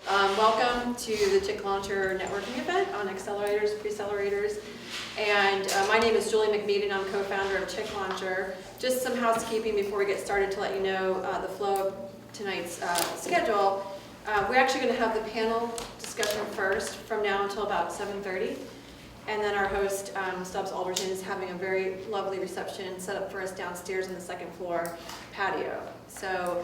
Welcome to the Chick Launcher networking event on Accelerators, Accelerators. And my name is Julie McMead and I'm co-founder of Chick Launcher. Just some housekeeping before we get started to let you know the flow of tonight's schedule. We're actually going to have the panel discussion first from now until about 7:30. And then our host, Stubbs Alderton, is having a very lovely reception set up for us downstairs on the second floor patio. So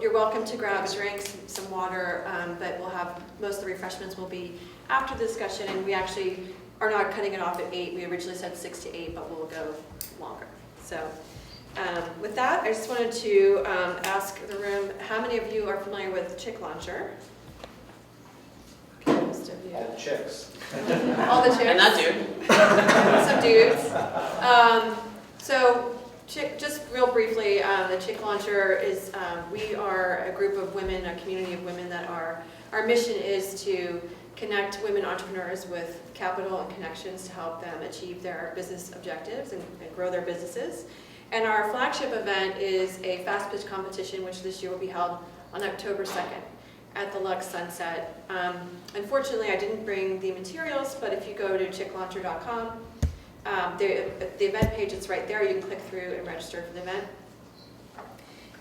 you're welcome to grab a drink, some water, but we'll have most of the refreshments will be after the discussion, and we actually are not cutting it off at 8. We originally said 6 to 8, but we'll go longer. So with that, I just wanted to ask the room, how many of you are familiar with Chick Launcher? Okay, most of you. All the chicks. All the chicks. And that dude. Some dudes. So just real briefly, the Chick Launcher is, we are a group of women, a community of women that our mission is to connect women entrepreneurs with capital and connections to help them achieve their business objectives and grow their businesses. And our flagship event is a fast pitch competition, which this year will be held on October 2nd at the Lux Sunset. Unfortunately, I didn't bring the materials, but if you go to chicklauncher.com, the event page is right there. You can click through and register for the event.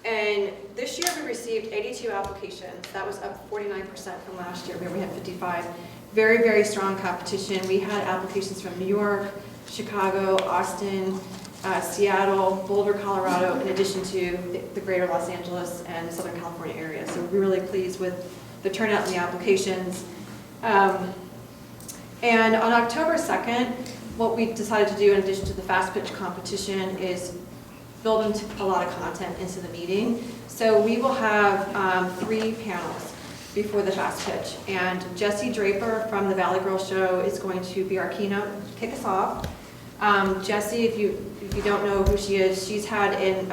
And this year we received 82 applications. That was up 49% from last year where we had 55. Very, very strong competition. We had applications from New York, Chicago, Austin, Seattle, Boulder, Colorado, in addition to the greater Los Angeles and Southern California area. So we're really pleased with the turnout in the applications. And on October 2nd, what we decided to do in addition to the fast pitch competition is build a lot of content into the meeting. So we will have 3 panels before the fast pitch. And Jessie Draper from the Valley Girl Show is going to be our keynote, kick us off. Jessie, if you don't know who she is, she's had an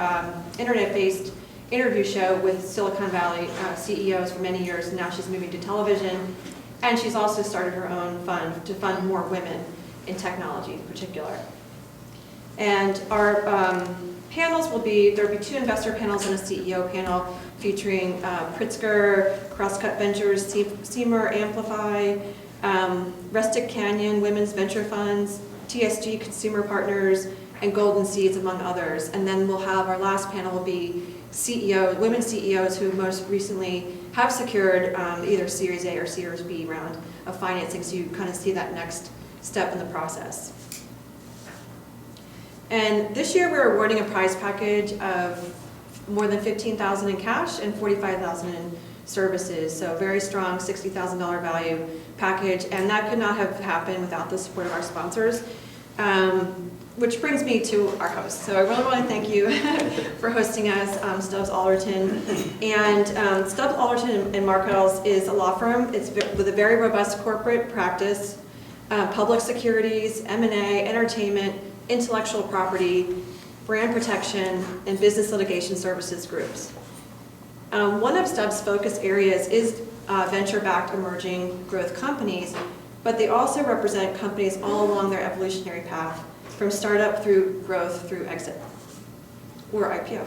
internet-based interview show with Silicon Valley CEOs for many years, and now she's moving to television. And she's also started her own fund to fund more women in technology in particular. And our panels will be, there'll be 2 investor panels and a CEO panel featuring Pritzker, Crosscut Ventures, Seymour Amplify, Rustic Canyon, Women's Venture Funds, TSG Consumer Partners, and Golden Seeds, among others. And then we'll have our last panel will be CEOs, women CEOs who most recently have secured either Series A or Series B round of financing, so you kind of see that next step in the process. And this year we're awarding a prize package of more than $15,000 in cash and $45,000 in services. So a very strong $60,000 value package, and that could not have happened without the support of our sponsors. Which brings me to our host. So I really want to thank you for hosting us, Stubbs Alderton. And Stubbs Alderton and Markiles is a law firm. It's with a very robust corporate practice, public securities, M&A, entertainment, intellectual property, brand protection, and business litigation services groups. One of Stubbs' focus areas is venture-backed emerging growth companies, but they also represent companies all along their evolutionary path, from startup through growth through exit or IPO.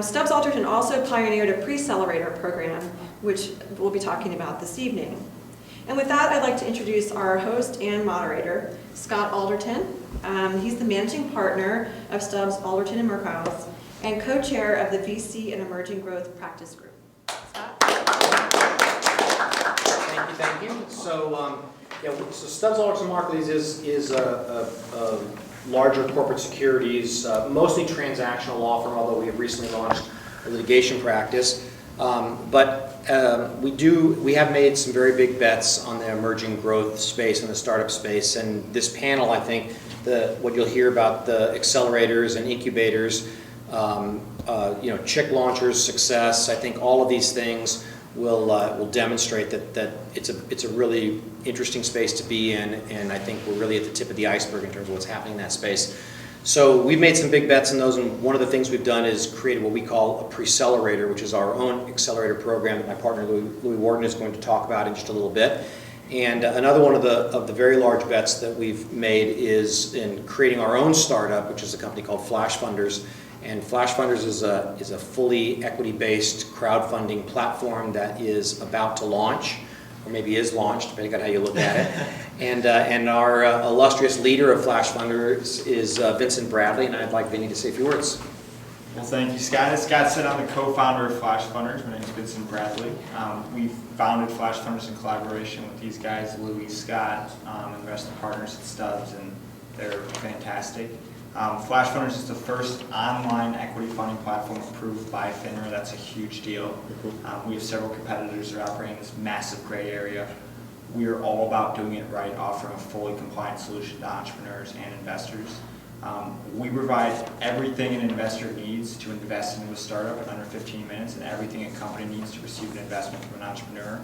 Stubbs Alderton also pioneered a pre-accelerator program, which we'll be talking about this evening. And with that, I'd like to introduce our host and moderator, Scott Alderton. He's the managing partner of Stubbs Alderton and Markiles and co-chair of the VC and Emerging Growth Practice Group. Scott? Thank you. So, so Stubbs Alderton Markiles is a larger corporate securities, mostly transactional law firm, although we have recently launched a litigation practice. We have made some very big bets on the emerging growth space and the startup space. And this panel, I think, what you'll hear about the accelerators and incubators, Chick Launcher's success, I think all of these things will demonstrate that it's a really interesting space to be in, and I think we're really at the tip of the iceberg in terms of what's happening in that space. So we've made some big bets in those, and one of the things we've done is created what we call a pre-accelerator, which is our own accelerator program that my partner Louis Wharton is going to talk about in just a little bit. And another one of the very large bets that we've made is in creating our own startup, which is a company called Flash Funders. And Flash Funders is a fully equity-based crowdfunding platform that is about to launch, or maybe is launched, depending on how you look at it. And our illustrious leader of Flash Funders is Vincent Bradley, and I'd like Vinny to say a few words. Well, thank you, Scott. As Scott said, I'm the co-founder of Flash Funders. My name is Vincent Bradley. We founded Flash Funders in collaboration with these guys, Louis, Scott, and the rest of the partners at Stubbs, and they're fantastic. Flash Funders is the first online equity funding platform approved by FINRA. That's a huge deal. We have several competitors that are operating in this massive gray area. We are all about doing it right, offering a fully compliant solution to entrepreneurs and investors. We provide everything an investor needs to invest into a startup in under 15 minutes, and everything a company needs to receive an investment from an entrepreneur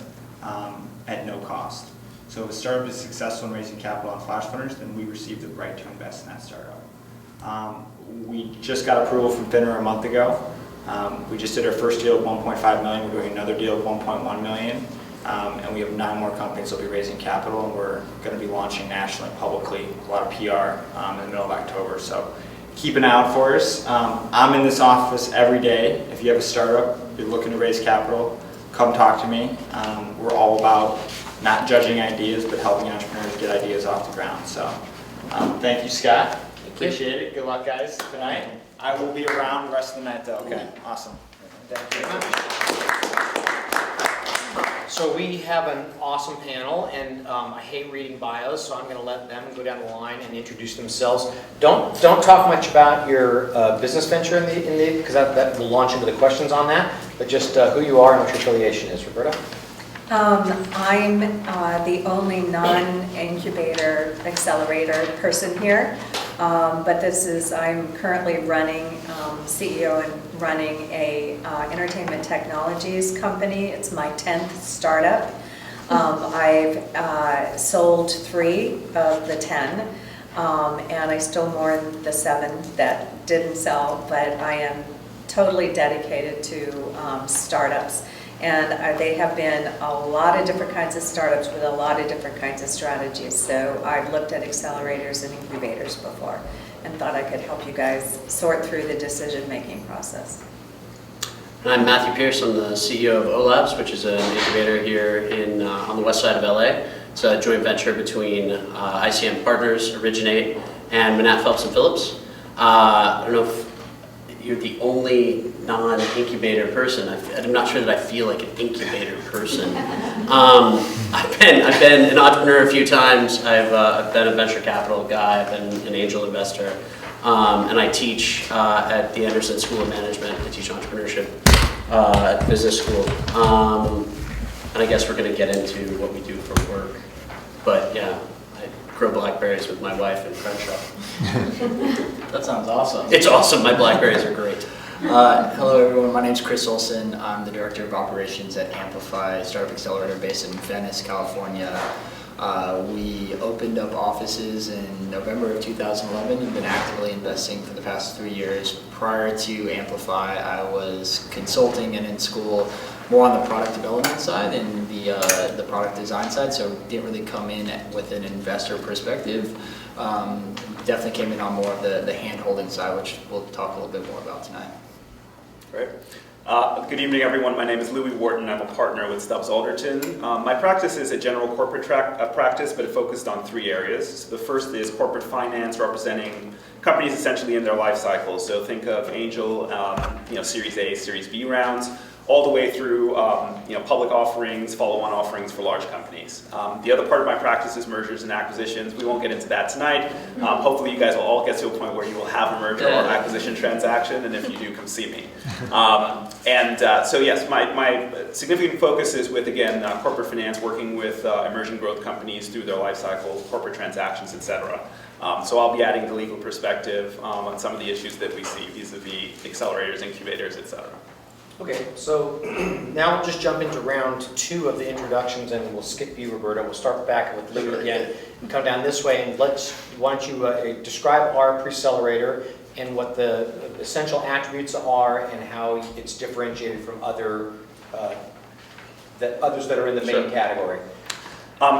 at no cost. So if a startup is successful in raising capital on Flash Funders, then we receive the right to invest in that startup. We just got approval from FINRA a month ago. We just did our first deal of $1.5 million. We're doing another deal of $1.1 million. And we have 9 more companies that will be raising capital, and we're going to be launching nationally, publicly, a lot of PR in the middle of October. So keep an eye out for us. I'm in this office every day. If you have a startup, you're looking to raise capital, come talk to me. We're all about not judging ideas, but helping entrepreneurs get ideas off the ground. So thank you, Scott. Appreciate it. Good luck, guys, tonight. I will be around the rest of the night, though. Okay, awesome. Thank you very much. So we have an awesome panel, and I hate reading bios, so I'm going to let them go down the line and introduce themselves. Don't talk much about your business venture in the because that will launch into the questions on that. But just who you are and what your affiliation is, Roberta. I'm the only non-incubator accelerator person here, but I'm currently running, CEO and running a entertainment technologies company. It's my 10th startup. I've sold 3 of the 10, and I still mourn the 7 that didn't sell, but I am totally dedicated to startups. And they have been a lot of different kinds of startups with a lot of different kinds of strategies. So I've looked at accelerators and incubators before and thought I could help you guys sort through the decision-making process. I'm Matthew Pierce. I'm the CEO of OLabs, which is an incubator here on the west side of LA. It's a joint venture between ICM Partners, Originate, and Manat Phelps and Phillips. I don't know if you're the only non-incubator person. I'm not sure that I feel like an incubator person. I've been an entrepreneur a few times. I've been a venture capital guy. I've been an angel investor. And I teach at the Anderson School of Management. I teach entrepreneurship at business school. And I guess we're going to get into what we do for work. But yeah, I grow blackberries with my wife in Crenshaw. That sounds awesome. It's awesome. My blackberries are great. Hello everyone, my name is Chris Olson. I'm the Director of Operations at Amplify, startup accelerator based in Venice, California. We opened up offices in November of 2011 and been actively investing for the past 3 years. Prior to Amplify, I was consulting and in school more on the product development side and the product design side, so didn't really come in with an investor perspective. Definitely came in on more of the hand-holding side, which we'll talk a little bit more about tonight. Great. Good evening, everyone. My name is Louis Wharton. I'm a partner with Stubbs, Alderton. My practice is a general corporate practice, but it focused on 3 areas. So the first is corporate finance, representing companies essentially in their life cycle. So think of angel, Series A, Series B rounds, all the way through public offerings, follow-on offerings for large companies. The other part of my practice is mergers and acquisitions. We won't get into that tonight. Hopefully you guys will all get to a point where you will have a merger or acquisition transaction, and if you do, come see me. So yes, my significant focus is with, again, corporate finance, working with emerging growth companies through their life cycle, corporate transactions, etc. So I'll be adding the legal perspective on some of the issues that we see vis-a-vis accelerators, incubators, etc. Okay, so now we'll just jump into round 2 of the introductions, and we'll skip you, Roberta. We'll start back with Louis again and come down this way. And why don't you describe our Precelerator and what the essential attributes are and how it's differentiated from others that are in the main category.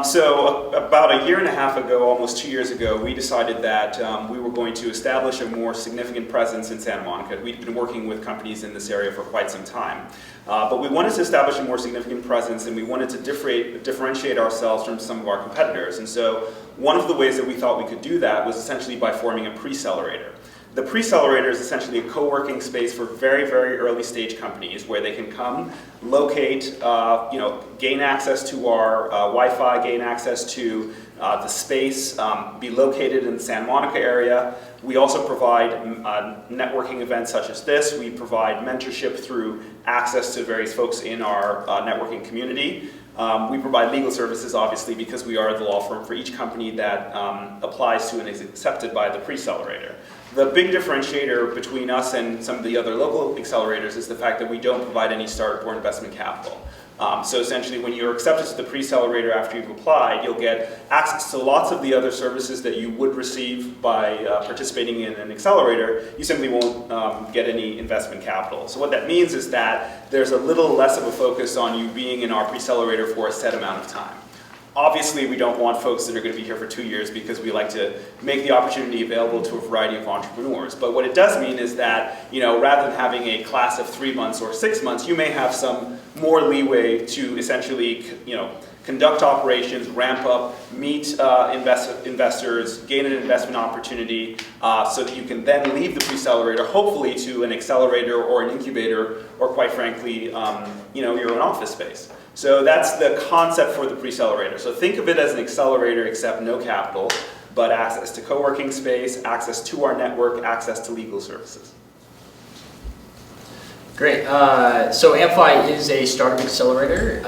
So about a year and a half ago, almost 2 years ago, we decided that we were going to establish a more significant presence in Santa Monica. We'd been working with companies in this area for quite some time. But we wanted to establish a more significant presence, and we wanted to differentiate ourselves from some of our competitors. And so one of the ways that we thought we could do that was essentially by forming a pre-accelerator. The pre-accelerator is essentially a co-working space for very, very early stage companies where they can come, locate, gain access to our Wi-Fi, gain access to the space, be located in the Santa Monica area. We also provide networking events such as this. We provide mentorship through access to various folks in our networking community. We provide legal services, obviously, because we are the law firm for each company that applies to and is accepted by the pre-accelerator. The big differentiator between us and some of the other local accelerators is the fact that we don't provide any startup or investment capital. So essentially, when you're accepted to the pre-accelerator after you've applied, you'll get access to lots of the other services that you would receive by participating in an accelerator. You simply won't get any investment capital. So what that means is that there's a little less of a focus on you being in our pre-accelerator for a set amount of time. Obviously, we don't want folks that are going to be here for 2 years because we like to make the opportunity available to a variety of entrepreneurs. But what it does mean is that, rather than having a class of 3 months or 6 months, you may have some more leeway to essentially, conduct operations, ramp up, meet investors, gain an investment opportunity, so that you can then leave the pre-accelerator, hopefully to an accelerator or an incubator, or quite frankly, your own office space. So that's the concept for the pre-accelerator. So think of it as an accelerator except no capital, but access to co-working space, access to our network, access to legal services. Great. So Amplify is a startup accelerator.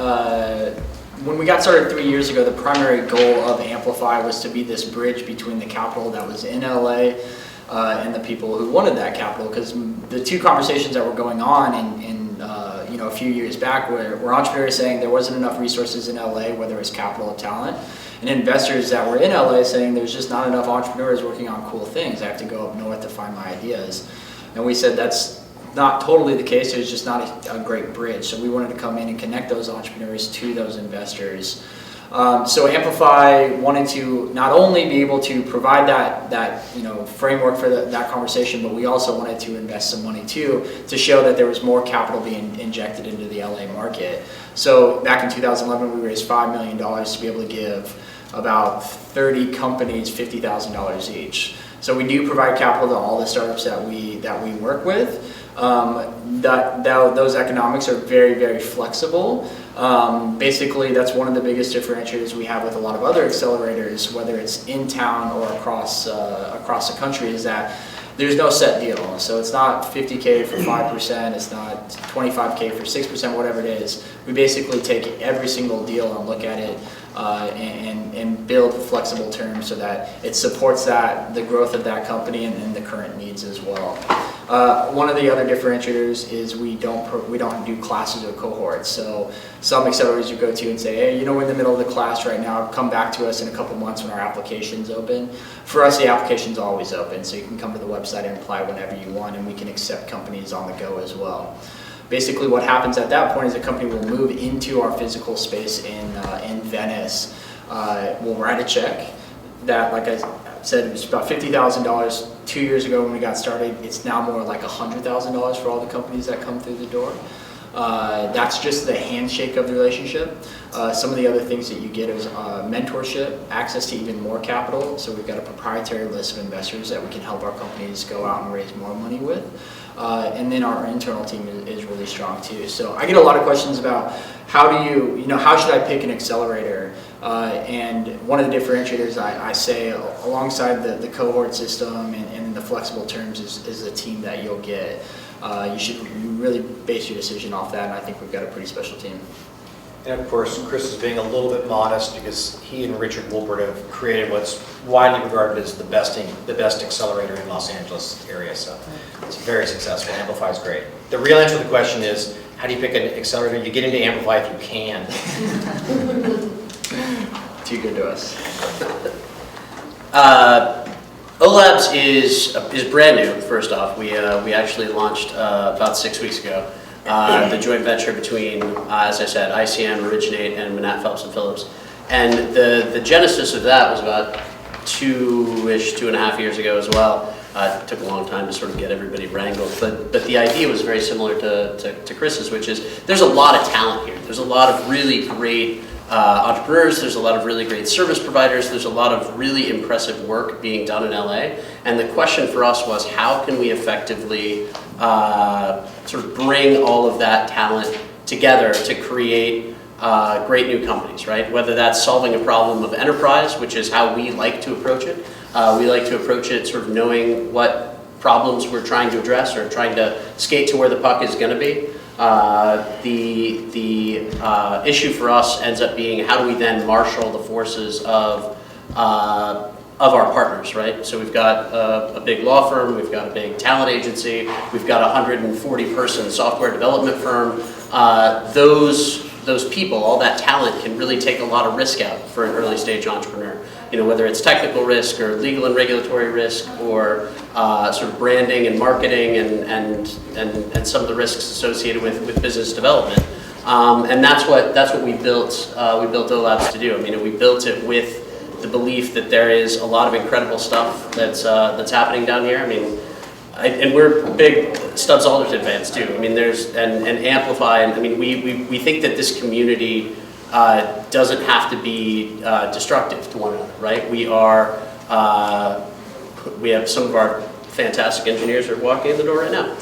When we got started 3 years ago, the primary goal of Amplify was to be this bridge between the capital that was in LA and the people who wanted that capital, because the two conversations that were going on in a few years back were entrepreneurs saying there wasn't enough resources in LA, whether it's capital or talent, and investors that were in LA saying there's just not enough entrepreneurs working on cool things. I have to go up north to find my ideas. And we said that's not totally the case. There's just not a great bridge. So we wanted to come in and connect those entrepreneurs to those investors. So Amplify wanted to not only be able to provide that framework for that conversation, but we also wanted to invest some money too to show that there was more capital being injected into the LA market. So back in 2011, we raised $5 million to be able to give about 30 companies $50,000 each. So we do provide capital to all the startups that we work with. Those economics are very, very flexible. Basically, that's one of the biggest differentiators we have with a lot of other accelerators, whether it's in town or across the country, is that there's no set deal. So it's not $50K for 5%, it's not $25K for 6%, whatever it is. We basically take every single deal and look at it and build flexible terms so that it supports the growth of that company and the current needs as well. One of the other differentiators is we don't do classes or cohorts. So some accelerators you go to and say, hey, we're in the middle of the class right now, come back to us in a couple months when our application's open. For us, the application's always open, so you can come to the website and apply whenever you want, and we can accept companies on the go as well. Basically what happens at that point is a company will move into our physical space in Venice. We'll write a check that, like I said, it was about $50,000 2 years ago when we got started. It's now more like $100,000 for all the companies that come through the door. That's just the handshake of the relationship. Some of the other things that you get is mentorship, access to even more capital. So we've got a proprietary list of investors that we can help our companies go out and raise more money with. And then our internal team is really strong too. So I get a lot of questions about how should I pick an accelerator? And one of the differentiators I say alongside the cohort system and the flexible terms is the team that you'll get. You should really base your decision off that, and I think we've got a pretty special team. And of course, Chris is being a little bit modest because he and Richard Wolpert have created what's widely regarded as the best accelerator in Los Angeles area. So it's very successful. Amplify is great. The real answer to the question is, how do you pick an accelerator? You get into Amplify if you can. Too good to us. OLabs is brand new. First off, we actually launched about 6 weeks ago. The joint venture between, as I said, ICM, Originate, and Manat, Phelps & Phillips. And the genesis of that was about 2.5 years ago as well. It took a long time to sort of get everybody wrangled, but the idea was very similar to Chris's, which is there's a lot of talent here. There's a lot of really great entrepreneurs, there's a lot of really great service providers, there's a lot of really impressive work being done in LA. And the question for us was, how can we effectively sort of bring all of that talent together to create great new companies, right? Whether that's solving a problem of enterprise, which is how we like to approach it. We like to approach it sort of knowing what problems we're trying to address or trying to skate to where the puck is going to be. The issue for us ends up being, how do we then marshal the forces of our partners, right? So we've got a big law firm, we've got a big talent agency, we've got a 140-person software development firm. Those people, all that talent, can really take a lot of risk out for an early stage entrepreneur. You know, whether it's technical risk or legal and regulatory risk or sort of branding and marketing and some of the risks associated with business development. And that's what we built OLabs to do. I mean, we built it with the belief that there is a lot of incredible stuff that's happening down here. I mean, and we're big Stubbs Alderton fans too. I mean, there's and Amplify, and I mean, we think that this community doesn't have to be destructive to one another, right? We have some of our fantastic engineers are walking in the door right now.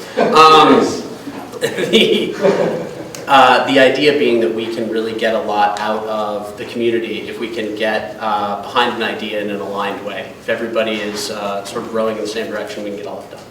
The idea being that we can really get a lot out of the community if we can get behind an idea in an aligned way. If everybody is sort of rowing in the same direction, we can get all of it done.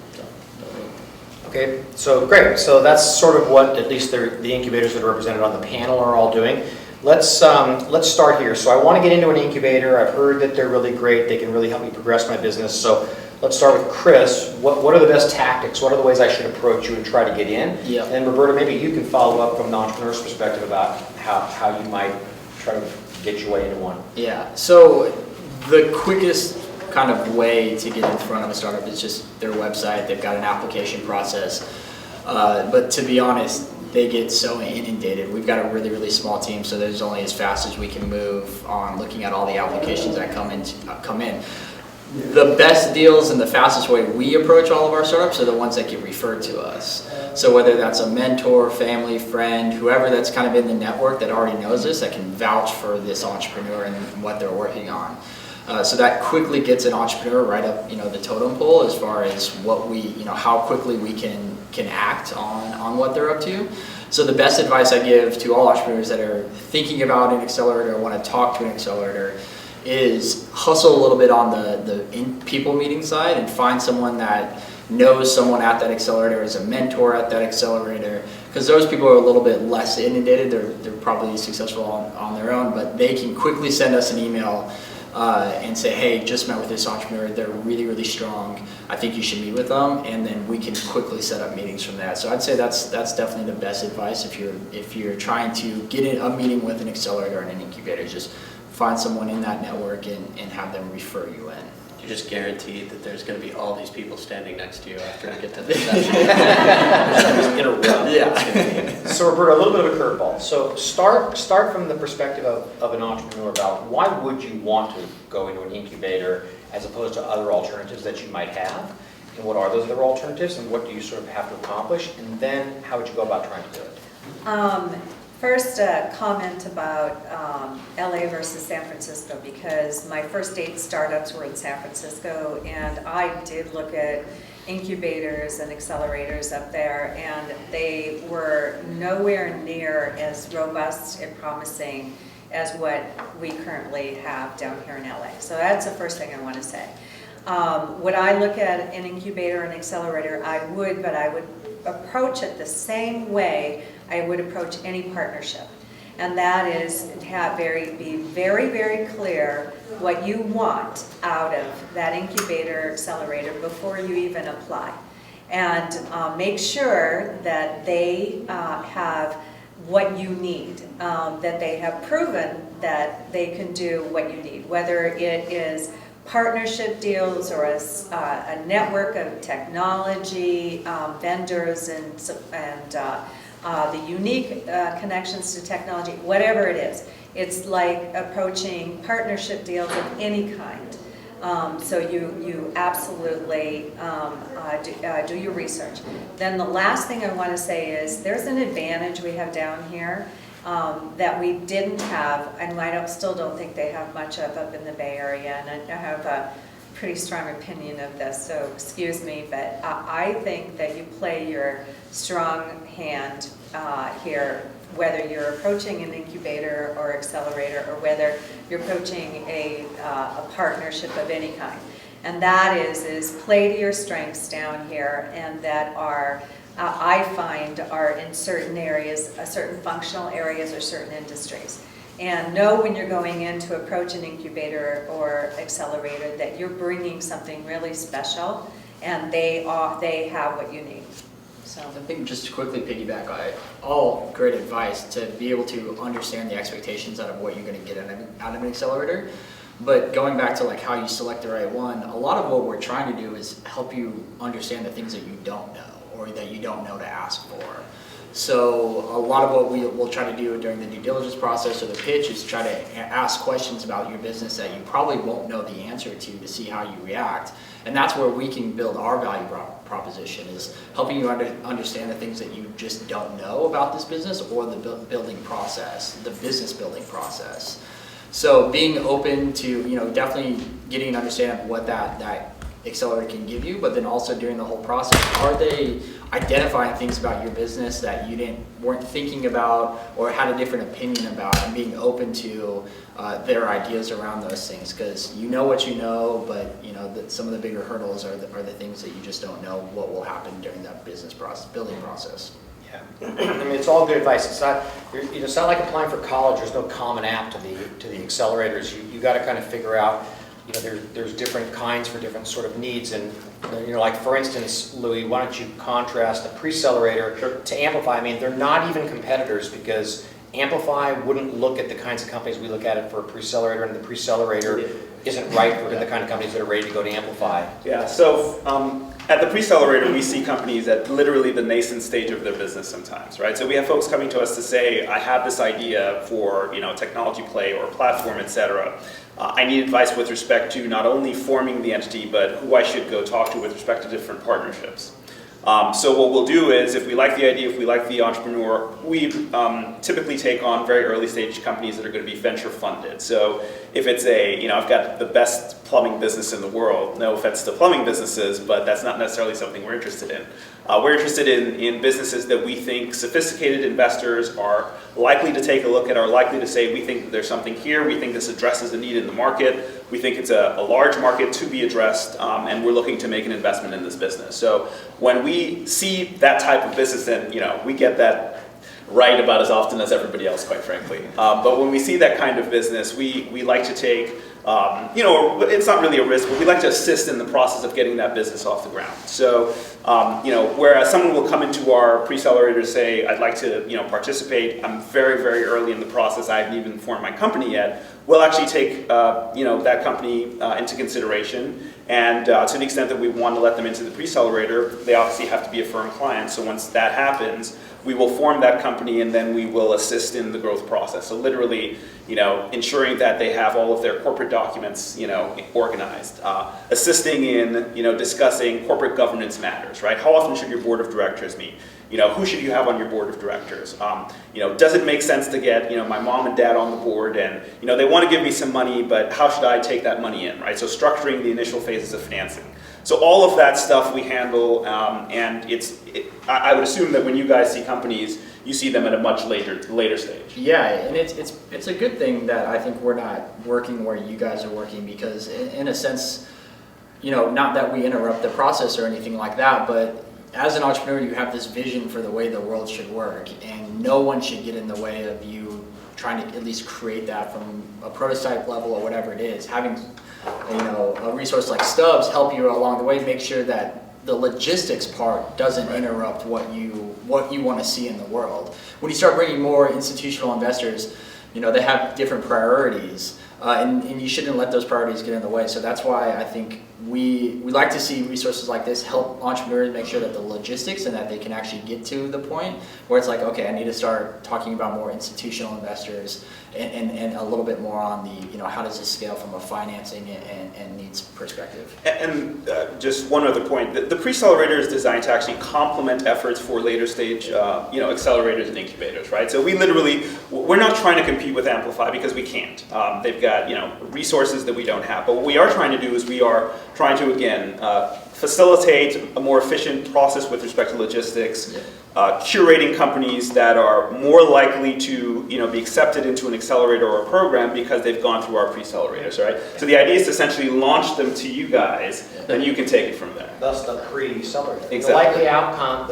Okay, so great. So that's sort of what at least the incubators that are represented on the panel are all doing. Let's start here. So I want to get into an incubator. I've heard that they're really great. They can really help me progress my business. So let's start with Chris. What are the best tactics? What are the ways I should approach you and try to get in? Yeah. And Roberta, maybe you can follow up from the entrepreneur's perspective about how you might try to get your way into one. Yeah, so the quickest kind of way to get in front of a startup is just their website. They've got an application process. But to be honest, they get so inundated. We've got a really, really small team, so there's only as fast as we can move on looking at all the applications that come in. The best deals and the fastest way we approach all of our startups are the ones that get referred to us. So whether that's a mentor, family, friend, whoever that's kind of in the network that already knows this, that can vouch for this entrepreneur and what they're working on. So that quickly gets an entrepreneur right up, the totem pole as far as what how quickly we can act on what they're up to. So the best advice I give to all entrepreneurs that are thinking about an accelerator or want to talk to an accelerator is hustle a little bit on the people meeting side and find someone that knows someone at that accelerator, is a mentor at that accelerator, because those people are a little bit less inundated. They're probably successful on their own, but they can quickly send us an email and say, hey, just met with this entrepreneur, they're really, really strong, I think you should meet with them, and then we can quickly set up meetings from that. So I'd say that's definitely the best advice if you're trying to get in a meeting with an accelerator and an incubator. Just find someone in that network and have them refer you in. You're just guaranteed that there's going to be all these people standing next to you after we get to the session. In a row. Yeah. So Roberta, a little bit of a curveball. So start from the perspective of an entrepreneur about why would you want to go into an incubator as opposed to other alternatives that you might have? And what are those other alternatives and what do you sort of have to accomplish? And then how would you go about trying to do it? First, a comment about LA versus San Francisco, because my first 8 startups were in San Francisco, and I did look at incubators and accelerators up there, and they were nowhere near as robust and promising as what we currently have down here in LA. So that's the first thing I want to say. Would I look at an incubator and accelerator? I would, but I would approach it the same way I would approach any partnership. And that is to be very, very clear what you want out of that incubator accelerator before you even apply. And make sure that they have what you need, that they have proven that they can do what you need, whether it is partnership deals or a network of technology vendors and the unique connections to technology, whatever it is. It's like approaching partnership deals of any kind. So you absolutely do your research. Then the last thing I want to say is there's an advantage we have down here that we didn't have, and I still don't think they have much of up in the Bay Area, and I have a pretty strong opinion of this, so excuse me, but I think that you play your strong hand here, whether you're approaching an incubator or accelerator, or whether you're approaching a partnership of any kind. And that is play to your strengths down here, and that are, I find, are in certain areas, certain functional areas or certain industries. And know when you're going in to approach an incubator or accelerator that you're bringing something really special, and they have what you need. So I think just to quickly piggyback on it, all great advice to be able to understand the expectations out of what you're going to get out of an accelerator. But going back to like how you select the right one, a lot of what we're trying to do is help you understand the things that you don't know or that you don't know to ask for. So a lot of what we'll try to do during the due diligence process or the pitch is try to ask questions about your business that you probably won't know the answer to see how you react. And that's where we can build our value proposition, is helping you understand the things that you just don't know about this business or the building process, the business building process. So being open to, definitely getting an understanding of what that accelerator can give you, but then also during the whole process, are they identifying things about your business that you weren't thinking about or had a different opinion about, and being open to their ideas around those things, because you know what you know, but some of the bigger hurdles are the things that you just don't know what will happen during that business process, building process. Yeah, I mean, it's all good advice. It's not like applying for college. There's no common app to the accelerators. You got to kind of figure out, there's different kinds for different sort of needs. And like for instance, Louis, why don't you contrast a pre-accelerator to Amplify? I mean, they're not even competitors, because Amplify wouldn't look at the kinds of companies we look at it for a pre-accelerator, and the pre-accelerator isn't right for the kind of companies that are ready to go to Amplify. Yeah, so at the pre-accelerator, we see companies at literally the nascent stage of their business sometimes, right? So we have folks coming to us to say, I have this idea for, technology play or platform, et cetera. I need advice with respect to not only forming the entity, but who I should go talk to with respect to different partnerships. So what we'll do is, if we like the idea, if we like the entrepreneur, we typically take on very early stage companies that are going to be venture funded. So if it's I've got the best plumbing business in the world, no offense to plumbing businesses, but that's not necessarily something we're interested in. We're interested in businesses that we think sophisticated investors are likely to take a look at, are likely to say, we think that there's something here, we think this addresses a need in the market, we think it's a large market to be addressed, and we're looking to make an investment in this business. So when we see that type of business, then we get that right about as often as everybody else, quite frankly. But when we see that kind of business, we like to take, it's not really a risk, but we like to assist in the process of getting that business off the ground. So, whereas someone will come into our pre-accelerator to say, I'd like to, participate, I'm very, very early in the process, I haven't even formed my company yet, we'll actually take, that company into consideration. And to the extent that we want to let them into the pre-accelerator, they obviously have to be a firm client. So once that happens, we will form that company, and then we will assist in the growth process. So literally, ensuring that they have all of their corporate documents, organized, assisting in, discussing corporate governance matters, right? How often should your board of directors meet? Who should you have on your board of directors? Does it make sense to get, my mom and dad on the board, and, they want to give me some money, but how should I take that money in, right? So structuring the initial phases of financing. So all of that stuff we handle, and I would assume that when you guys see companies, you see them at a much later stage. Yeah, and it's a good thing that I think we're not working where you guys are working, because in a sense, not that we interrupt the process or anything like that, but as an entrepreneur, you have this vision for the way the world should work, and no one should get in the way of you trying to at least create that from a prototype level or whatever it is. Having a resource like Stubbs help you along the way, make sure that the logistics part doesn't interrupt what you want to see in the world. When you start bringing more institutional investors, they have different priorities, and you shouldn't let those priorities get in the way. So that's why I think we like to see resources like this help entrepreneurs make sure that the logistics and that they can actually get to the point where it's like, okay, I need to start talking about more institutional investors and a little bit more on the, how does this scale from a financing and needs perspective. And just one other point, the Pre-Accelerator is designed to actually complement efforts for later stage, accelerators and incubators, right? So we're not trying to compete with Amplify because we can't. They've got, resources that we don't have. But what we are trying to do is we are trying to, again, facilitate a more efficient process with respect to logistics, curating companies that are more likely to be accepted into an accelerator or a program because they've gone through our pre-accelerators, right? So the idea is to essentially launch them to you guys, and you can take it from there. Thus the pre-accelerator. Exactly. The likely outcome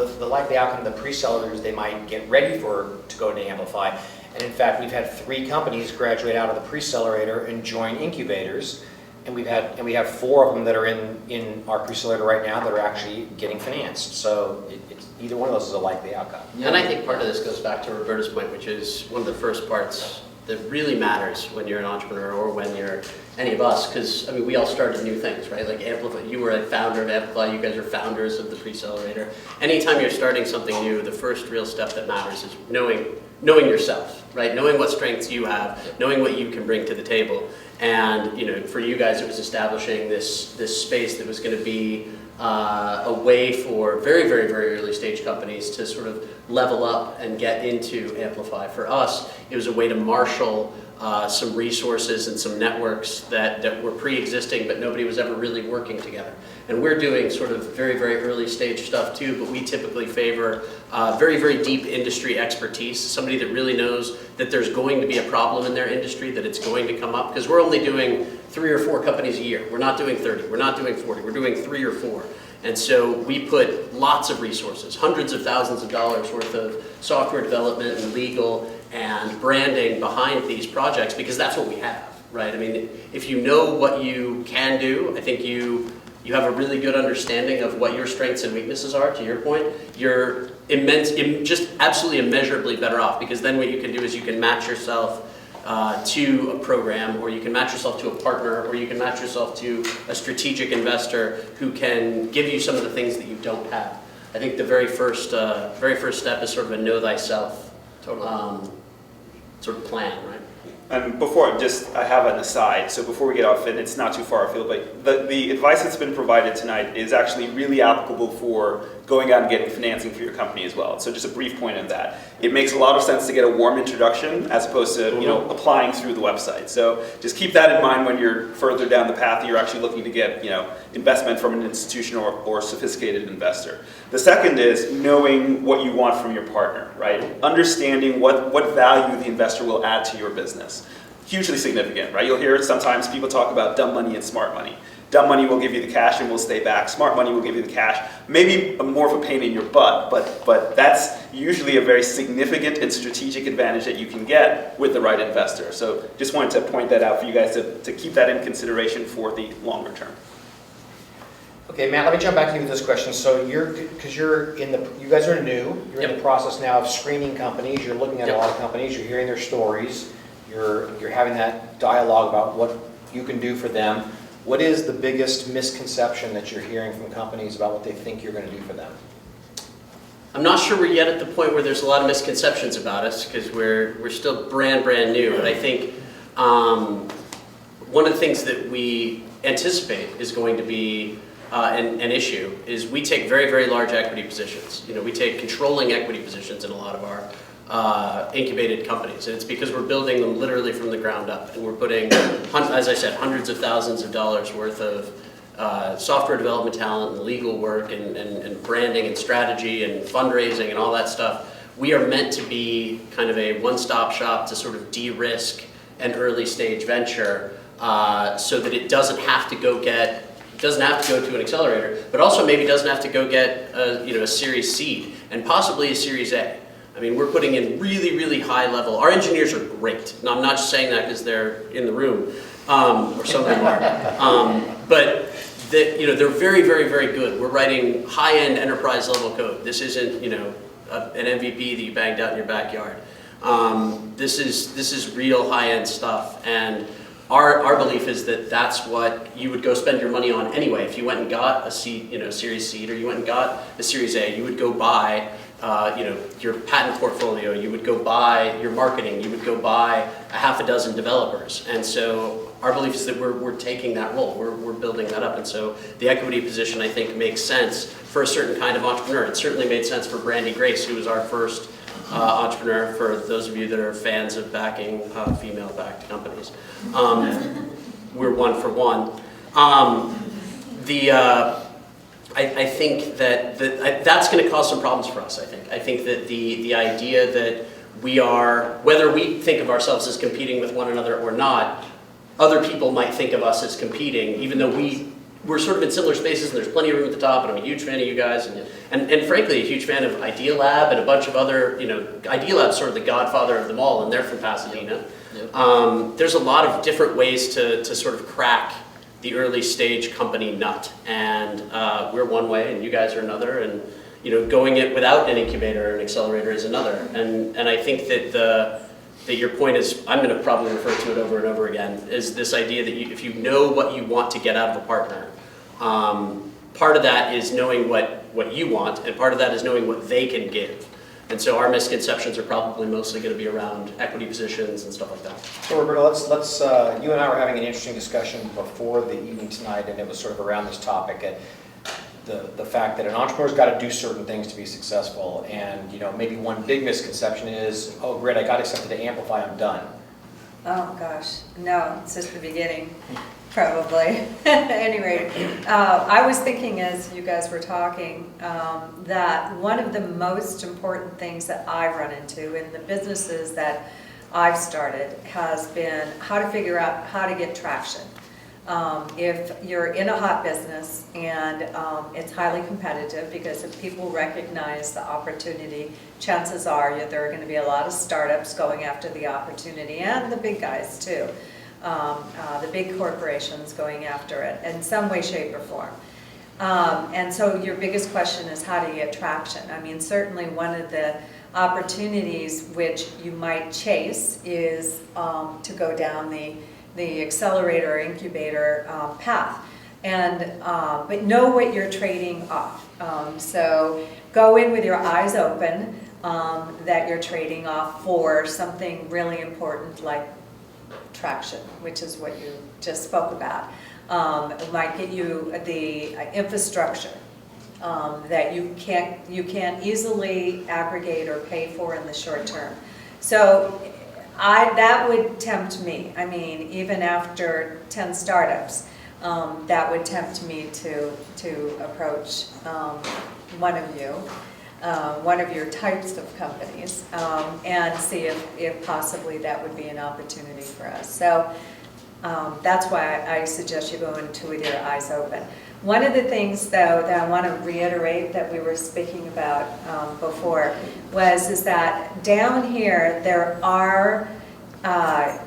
of the pre-accelerators, they might get ready to go to Amplify. And in fact, we've had 3 companies graduate out of the pre-accelerator and join incubators. And we have 4 of them that are in our pre-accelerator right now that are actually getting financed. So it's either one of those is a likely outcome. And I think part of this goes back to Roberta's point, which is one of the first parts that really matters when you're an entrepreneur or when you're any of us, because we all started new things, right? Like Amplify, you were a founder of Amplify, you guys are founders of the Pre-Accelerator. Anytime you're starting something new, the first real step that matters is knowing yourself, right? Knowing what strengths you have, knowing what you can bring to the table. And for you guys, it was establishing this space that was going to be a way for very, very, very early stage companies to sort of level up and get into Amplify. For us, it was a way to marshal some resources and some networks that were pre-existing, but nobody was ever really working together. And we're doing sort of very, very early stage stuff too, but we typically favor very, very deep industry expertise, somebody that really knows that there's going to be a problem in their industry, that it's going to come up, because we're only doing 3 or 4 companies a year. We're not doing 30, we're not doing 40, we're doing 3 or 4. And so we put lots of resources, hundreds of thousands of dollars worth of software development and legal and branding behind these projects, because that's what we have, right? If you know what you can do, I think you have a really good understanding of what your strengths and weaknesses are, to your point. You're just absolutely immeasurably better off, because then what you can do is you can match yourself to a program, or you can match yourself to a partner, or you can match yourself to a strategic investor who can give you some of the things that you don't have. I think the very first step is sort of a know thyself sort of plan, right? And I have an aside, so before we get off, and it's not too far afield, but the advice that's been provided tonight is actually really applicable for going out and getting financing for your company as well. So just a brief point on that. It makes a lot of sense to get a warm introduction as opposed to applying through the website. So just keep that in mind when you're further down the path that you're actually looking to get investment from an institutional or sophisticated investor. The second is knowing what you want from your partner, right? Understanding what value the investor will add to your business. Hugely significant, right? You'll hear sometimes people talk about dumb money and smart money. Dumb money will give you the cash and will stay back. Smart money will give you the cash. Maybe more of a pain in your butt, but that's usually a very significant and strategic advantage that you can get with the right investor. So just wanted to point that out for you guys to keep that in consideration for the longer term. Okay, Matt, let me jump back to you with this question. So you guys are new, you're in the process now of screening companies, you're looking at a lot of companies, you're hearing their stories, you're having that dialogue about what you can do for them. What is the biggest misconception that you're hearing from companies about what they think you're going to do for them? I'm not sure we're yet at the point where there's a lot of misconceptions about us, because we're still brand new. But I think one of the things that we anticipate is going to be an issue is we take very, very large equity positions. We take controlling equity positions in a lot of our incubated companies, and it's because we're building them literally from the ground up, and we're putting, as I said, hundreds of thousands of dollars worth of software development talent and legal work and branding and strategy and fundraising and all that stuff. We are meant to be kind of a one-stop shop to sort of de-risk an early stage venture, so that it doesn't have to go to an accelerator, but also maybe doesn't have to go get a Series C and possibly a Series A. We're putting in really, really high level. Our engineers are great. Now, I'm not just saying that because they're in the room, or some of them are. But they're very, very, very good. We're writing high-end enterprise level code. This isn't an MVP that you banged out in your backyard. This is real high-end stuff. And our belief is that that's what you would go spend your money on anyway. If you went and got a seed, Series seed, or you went and got a Series A, you would go buy, your patent portfolio, you would go buy your marketing, you would go buy a half a dozen developers. And so our belief is that we're taking that role, we're building that up. And so the equity position, I think, makes sense for a certain kind of entrepreneur. It certainly made sense for Brandy Grace, who was our first entrepreneur, for those of you that are fans of backing female-backed companies. We're one for one. I think that's going to cause some problems for us, I think that the idea that we are, whether we think of ourselves as competing with one another or not, other people might think of us as competing, even though we're sort of in similar spaces and there's plenty of room at the top, and I'm a huge fan of you guys, and frankly a huge fan of Idea Lab and a bunch of other, Idea Lab's sort of the godfather of them all, and they're from Pasadena. Yep. There's a lot of different ways to sort of crack the early stage company nut, and we're one way and you guys are another, and going it without an incubator or an accelerator is another. And I think that your point is, I'm going to probably refer to it over and over again, is this idea that if you know what you want to get out of a partner, part of that is knowing what you want, and part of that is knowing what they can give. And so our misconceptions are probably mostly going to be around equity positions and stuff like that. So Roberto, let's you and I were having an interesting discussion before the evening tonight, and it was sort of around this topic, and the fact that an entrepreneur's got to do certain things to be successful. And maybe one big misconception is, oh great, I got accepted to Amplify, I'm done. Oh gosh, no, it's just the beginning, probably. Anyway, I was thinking as you guys were talking that one of the most important things that I've run into in the businesses that I've started has been how to figure out how to get traction. If you're in a hot business and it's highly competitive, because if people recognize the opportunity, chances are there are going to be a lot of startups going after the opportunity, and the big guys too, the big corporations going after it in some way, shape, or form. And so your biggest question is how do you get traction? I mean, certainly one of the opportunities which you might chase is to go down the accelerator or incubator path, but know what you're trading off. So go in with your eyes open that you're trading off for something really important like traction, which is what you just spoke about. It might get you the infrastructure that you can't easily aggregate or pay for in the short term. So that would tempt me. I mean, even after 10 startups, that would tempt me to approach one of your types of companies, and see if possibly that would be an opportunity for us. So that's why I suggest you go into with your eyes open. One of the things, though, that I want to reiterate that we were speaking about before is that down here there are,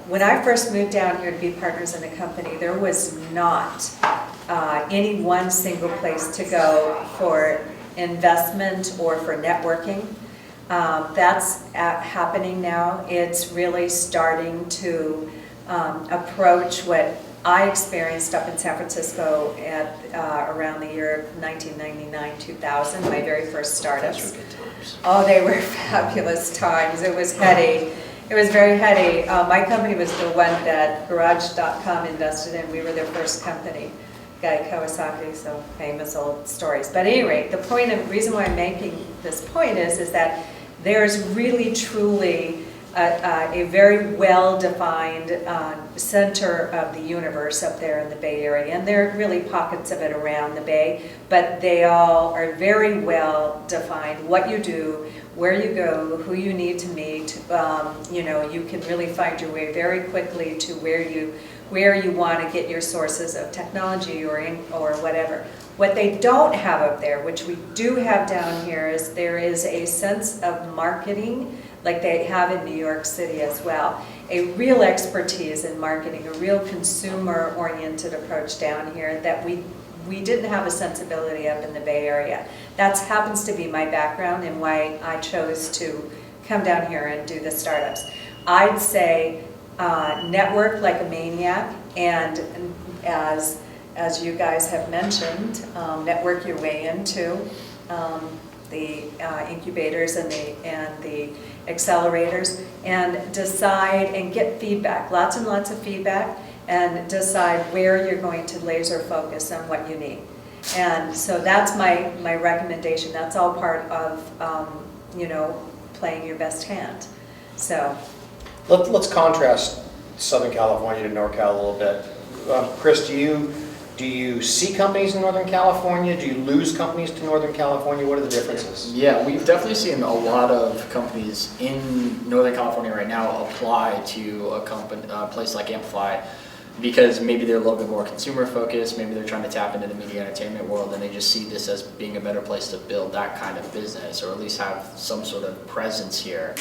when I first moved down here to be partners in a company, there was not any one single place to go for investment or for networking. That's happening now. It's really starting to approach what I experienced up in San Francisco at around the year 1999-2000, my very first startups. Those were good times. Oh, they were fabulous times. It was heady. It was very heady. My company was the one that Garage.com invested in. We were their first company. Guy Kawasaki, so famous old stories. But at any rate, the reason why I'm making this point is that there's really truly a very well-defined center of the universe up there in the Bay Area, and there are really pockets of it around the Bay, but they all are very well defined. What you do, where you go, who you need to meet, you can really find your way very quickly to where you want to get your sources of technology or whatever. What they don't have up there, which we do have down here, is there is a sense of marketing like they have in New York City as well. A real expertise in marketing, a real consumer-oriented approach down here that we didn't have a sensibility of in the Bay Area. That happens to be my background and why I chose to come down here and do the startups. I'd say network like a maniac, And as you guys have mentioned, network your way into the incubators and the accelerators, and decide and get feedback, lots and lots of feedback, and decide where you're going to laser focus on what you need. And so that's my recommendation. That's all part of, playing your best hand. So. Let's contrast Southern California to NorCal a little bit. Chris, do you see companies in Northern California? Do you lose companies to Northern California? What are the differences? Yeah, we've definitely seen a lot of companies in Northern California right now apply to a place like Amplify, because maybe they're a little bit more consumer focused, maybe they're trying to tap into the media entertainment world, and they just see this as being a better place to build that kind of business, or at least have some sort of presence here.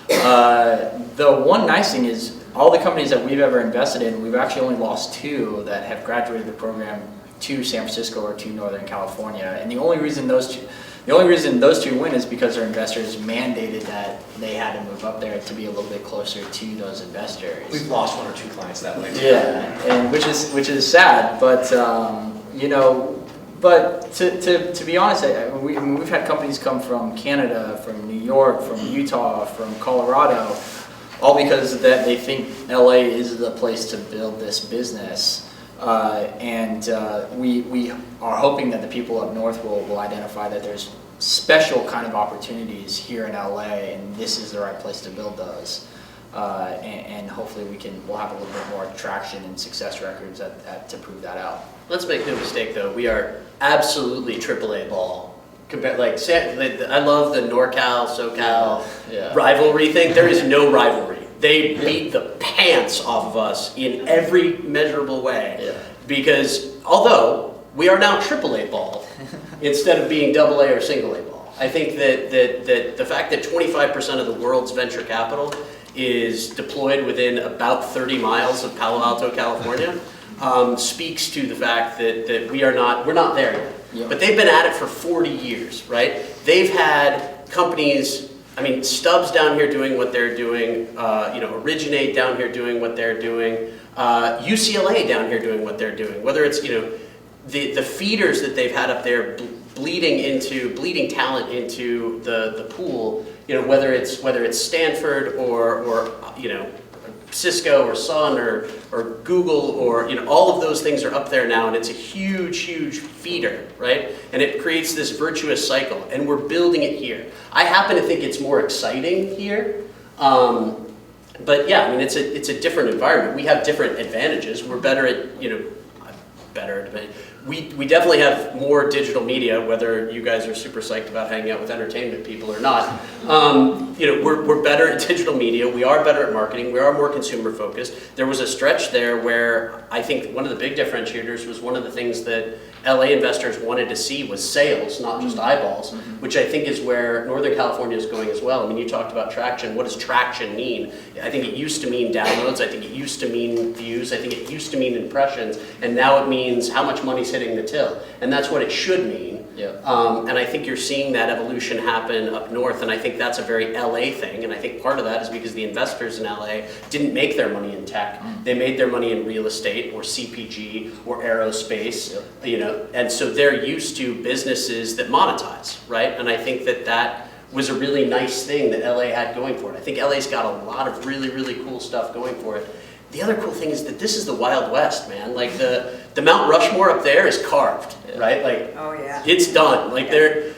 The one nice thing is all the companies that we've ever invested in, we've actually only lost 2 that have graduated the program to San Francisco or to Northern California, and the only reason those two win is because their investors mandated that they had to move up there to be a little bit closer to those investors. We've lost 1 or 2 clients that way. Yeah, and which is sad, but but to be honest, we've had companies come from Canada, from New York, from Utah, from Colorado, all because that they think LA is the place to build this business. We are hoping that the people up north will identify that there's special kind of opportunities here in LA, and this is the right place to build those. And hopefully we'll have a little bit more traction and success records to prove that out. Let's make no mistake though, we are absolutely AAA ball. I love the NorCal, SoCal rivalry thing. There is no rivalry. They beat the pants off of us in every measurable way. Because although we are now AAA ball instead of being AA or single A ball, I think that the fact that 25% of the world's venture capital is deployed within about 30 miles of Palo Alto, California, speaks to the fact that we're not there yet. Yep. But they've been at it for 40 years, right? They've had companies, Stubbs down here doing what they're doing, Originate down here doing what they're doing, UCLA down here doing what they're doing, whether it's, the feeders that they've had up there bleeding talent into the pool, whether it's Stanford or Cisco or Sun or Google or all of those things are up there now, and it's a huge feeder, right? And it creates this virtuous cycle, and we're building it here. I happen to think it's more exciting here, but yeah, it's a different environment. We have different advantages. We're better at we definitely have more digital media, whether you guys are super psyched about hanging out with entertainment people or not. We're better at digital media. We are better at marketing. We are more consumer focused. There was a stretch there where I think one of the big differentiators was one of the things that LA investors wanted to see was sales, not just eyeballs, which I think is where Northern California is going as well. You talked about traction. What does traction mean? I think it used to mean downloads. I think it used to mean views. I think it used to mean impressions. And now it means how much money's hitting the till. And that's what it should mean. Yep. And I think you're seeing that evolution happen up north, and I think that's a very LA thing, and I think part of that is because the investors in LA didn't make their money in tech. They made their money in real estate or CPG or aerospace, and so they're used to businesses that monetize, right? And I think that was a really nice thing that LA had going for it. I think LA's got a lot of really cool stuff going for it. The other cool thing is that this is the Wild West, man. Like the Mount Rushmore up there is carved, right? Like, oh yeah, it's done. Like they're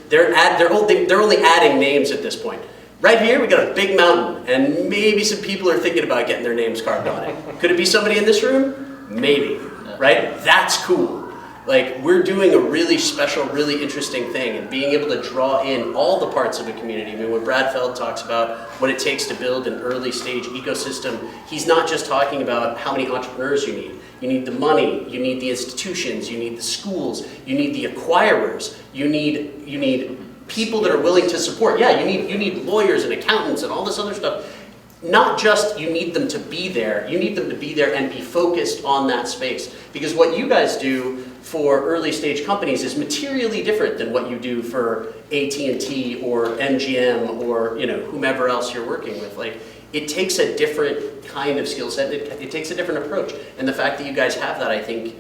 only adding names at this point. Right here, we got a big mountain, and maybe some people are thinking about getting their names carved on it. Could it be somebody in this room? Maybe, right? That's cool. Like, we're doing a really special, really interesting thing, and being able to draw in all the parts of a community. When Brad Feld talks about what it takes to build an early stage ecosystem, he's not just talking about how many entrepreneurs you need. You need the money, you need the institutions, you need the schools, you need the acquirers, you need people that are willing to support. Yeah, you need lawyers and accountants and all this other stuff. Not just you need them to be there, you need them to be there and be focused on that space. Because what you guys do for early stage companies is materially different than what you do for AT&T or MGM or whomever else you're working with. Like, it takes a different kind of skill set. It takes a different approach. And the fact that you guys have that, I think,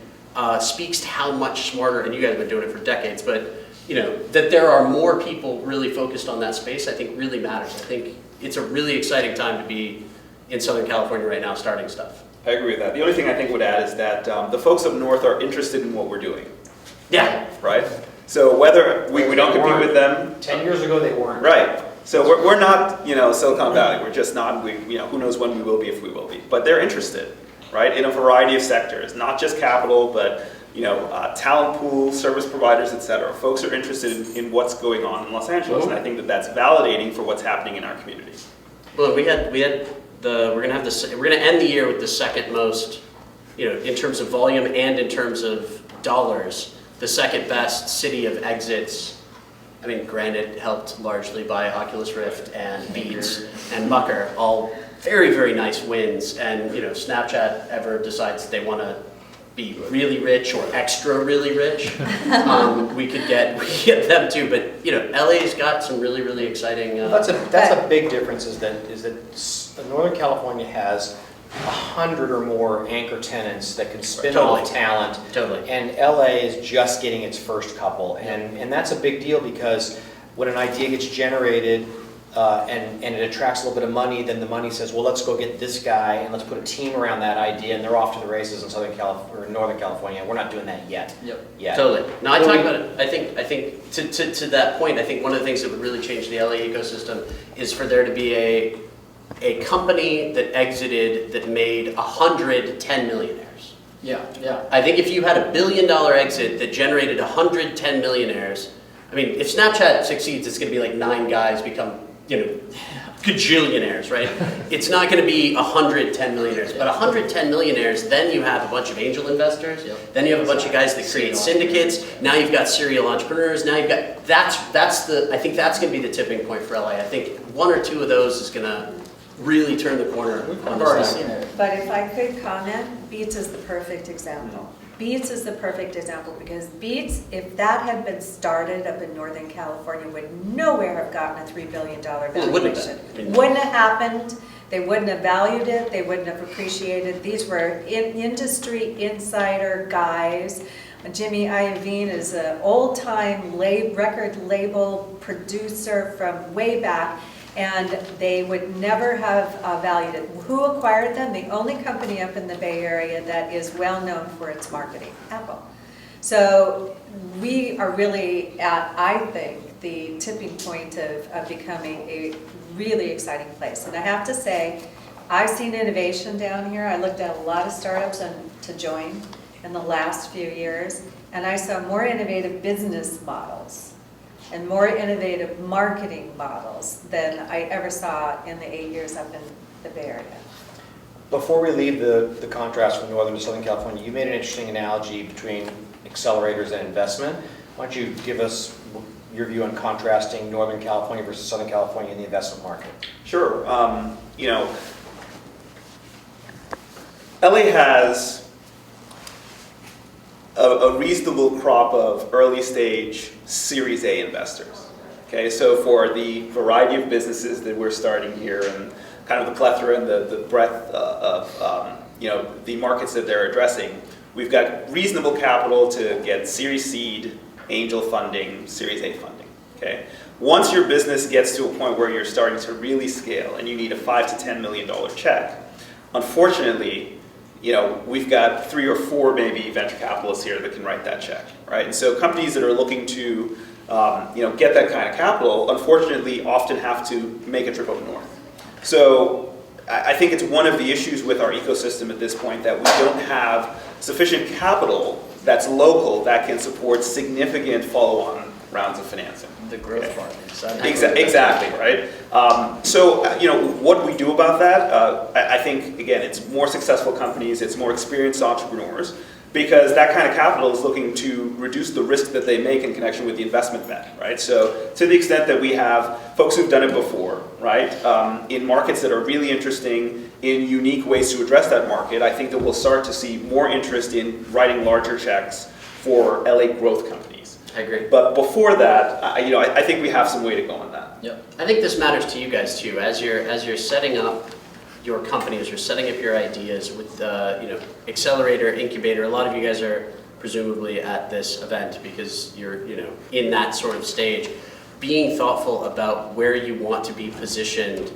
speaks to how much smarter, and you guys have been doing it for decades, but that there are more people really focused on that space, I think really matters. I think it's a really exciting time to be in Southern California right now starting stuff. I agree with that. The only thing I think would add is that the folks up north are interested in what we're doing. Yeah. Right? So whether we don't compete with them. 10 years ago, they weren't. Right. So we're not, Silicon Valley. We're just not. Who knows when we will be, if we will be. But they're interested, right, in a variety of sectors, not just capital, but talent pool, service providers, et cetera. Folks are interested in what's going on in Los Angeles, and I think that that's validating for what's happening in our community. Well, we're gonna end the year with the second most, in terms of volume and in terms of dollars, the second best city of exits. I mean, granted, helped largely by Oculus Rift and Beats and Mucker, all very, very nice wins. And Snapchat ever decides they want to be really rich or extra really rich, we could get them too. But LA's got some really, really exciting. That's a big difference. Is that Northern California has 100 or more anchor tenants that can spin off talent. Totally. And LA is just getting its first couple. And that's a big deal, because when an idea gets generated and it attracts a little bit of money, then the money says, well, let's go get this guy and let's put a team around that idea, and they're off to the races in Southern California or Northern California. We're not doing that yet. Yep. Totally. No, I talk about it. I think to that point, I think one of the things that would really change the LA ecosystem is for there to be a company that exited that made 110 millionaires. Yeah. I think if you had $1 billion exit that generated 110 millionaires, I mean, if Snapchat succeeds, it's going to be like 9 guys become, gajillionaires, right? It's not going to be 110 millionaires, but 110 millionaires, then you have a bunch of angel investors, then you have a bunch of guys that create syndicates, now you've got serial entrepreneurs, now you've got, I think that's going to be the tipping point for LA. I think 1 or 2 of those is going to really turn the corner. I've already seen it. But if I could comment, Beats is the perfect example. Beats is the perfect example, because Beats, if that had been started up in Northern California, would nowhere have gotten a $3 billion valuation. Wouldn't have happened. They wouldn't have valued it. They wouldn't have appreciated. These were industry insider guys. Jimmy Iovine is an old-time record label producer from way back, and they would never have valued it. Who acquired them? The only company up in the Bay Area that is well known for its marketing, Apple. So we are really at, I think, the tipping point of becoming a really exciting place. And I have to say, I've seen innovation down here. I looked at a lot of startups to join in the last few years, and I saw more innovative business models and more innovative marketing models than I ever saw in the 8 years up in the Bay Area. Before we leave the contrast from Northern to Southern California, you made an interesting analogy between accelerators and investment. Why don't you give us your view on contrasting Northern California versus Southern California in the investment market? Sure. LA has a reasonable crop of early stage Series A investors. Okay, so for the variety of businesses that we're starting here and kind of the plethora and the breadth of the markets that they're addressing, we've got reasonable capital to get Series Seed, angel funding, Series A funding. Okay, once your business gets to a point where you're starting to really scale and you need a $5 to $10 million check, unfortunately, we've got 3 or 4 maybe venture capitalists here that can write that check, right? And so companies that are looking to, get that kind of capital, unfortunately, often have to make a trip up north. So I think it's one of the issues with our ecosystem at this point that we don't have sufficient capital that's local that can support significant follow-on rounds of financing. The growth partners. Exactly, right? So, what we do about that, I think, again, it's more successful companies, it's more experienced entrepreneurs, because that kind of capital is looking to reduce the risk that they make in connection with the investment bet, right? So, to the extent that we have folks who've done it before, right, in markets that are really interesting, in unique ways to address that market, I think that we'll start to see more interest in writing larger checks for LA growth companies. I agree. But before that, I think we have some way to go on that. Yep. I think this matters to you guys too. As you're setting up your company, as you're setting up your ideas with the accelerator, incubator. A lot of you guys are presumably at this event because you're in that sort of stage. Being thoughtful about where you want to be positioned,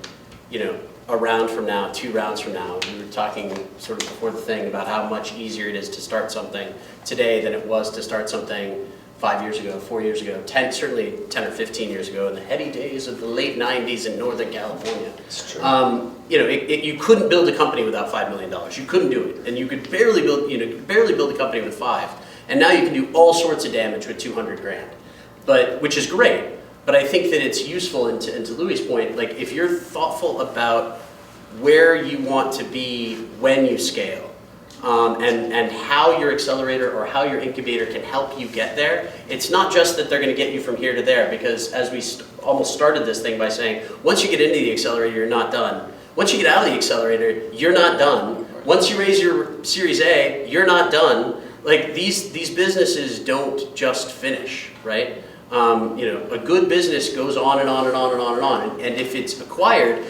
a round from now, 2 rounds from now. We were talking sort of before the thing about how much easier it is to start something today than it was to start something 5 years ago, 4 years ago, certainly 10 or 15 years ago, in the heady days of the late 90s in Northern California. It's true. You couldn't build a company without $5 million. You couldn't do it. And you could barely build a company with 5. And now you can do all sorts of damage with 200 grand, which is great. But I think that it's useful, and to Louis' point, like if you're thoughtful about where you want to be when you scale, and how your accelerator or how your incubator can help you get there, it's not just that they're going to get you from here to there, because as we almost started this thing by saying, once you get into the accelerator, you're not done. Once you get out of the accelerator, you're not done. Once you raise your Series A, you're not done. Like these businesses don't just finish, right? A good business goes on and on and on and on and on. And if it's acquired,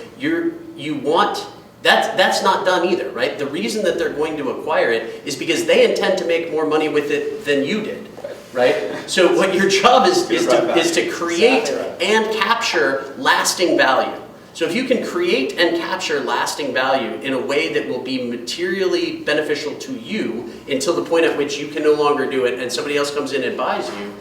that's not done either, right? The reason that they're going to acquire it is because they intend to make more money with it than you did, right? So what your job is to create and capture lasting value. So if you can create and capture lasting value in a way that will be materially beneficial to you until the point at which you can no longer do it and somebody else comes in and buys you,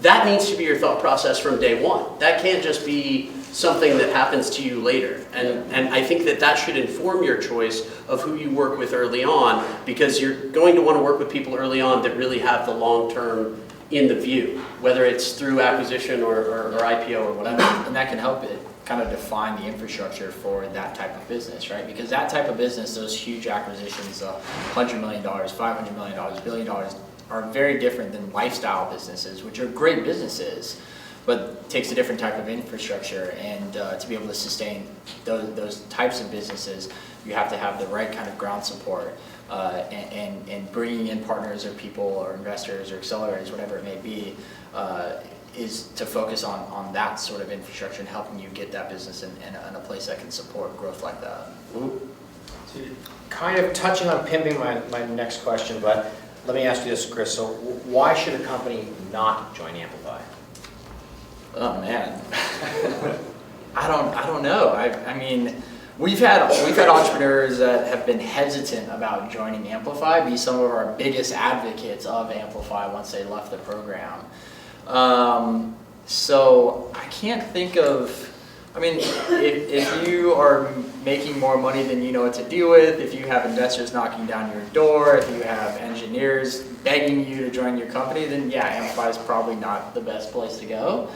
that needs to be your thought process from day one. That can't just be something that happens to you later. And I think that should inform your choice of who you work with early on, because you're going to want to work with people early on that really have the long term in the view, whether it's through acquisition or IPO or whatever. And that can help it kind of define the infrastructure for that type of business, right? Because that type of business, those huge acquisitions, $100 million, $500 million, $1 billion, are very different than lifestyle businesses, which are great businesses, but takes a different type of infrastructure. And to be able to sustain those types of businesses, you have to have the right kind of ground support, and bringing in partners or people or investors or accelerators, whatever it may be, is to focus on that sort of infrastructure and helping you get that business in a place that can support growth like that. So kind of touching on pimping my next question, but let me ask you this, Chris. So why should a company not join Amplify? Oh man, I don't know. I mean, we've had entrepreneurs that have been hesitant about joining Amplify, be some of our biggest advocates of Amplify once they left the program. So I can't think of. I mean, if you are making more money than you know what to do with, if you have investors knocking down your door, if you have engineers begging you to join your company, then yeah, Amplify is probably not the best place to go.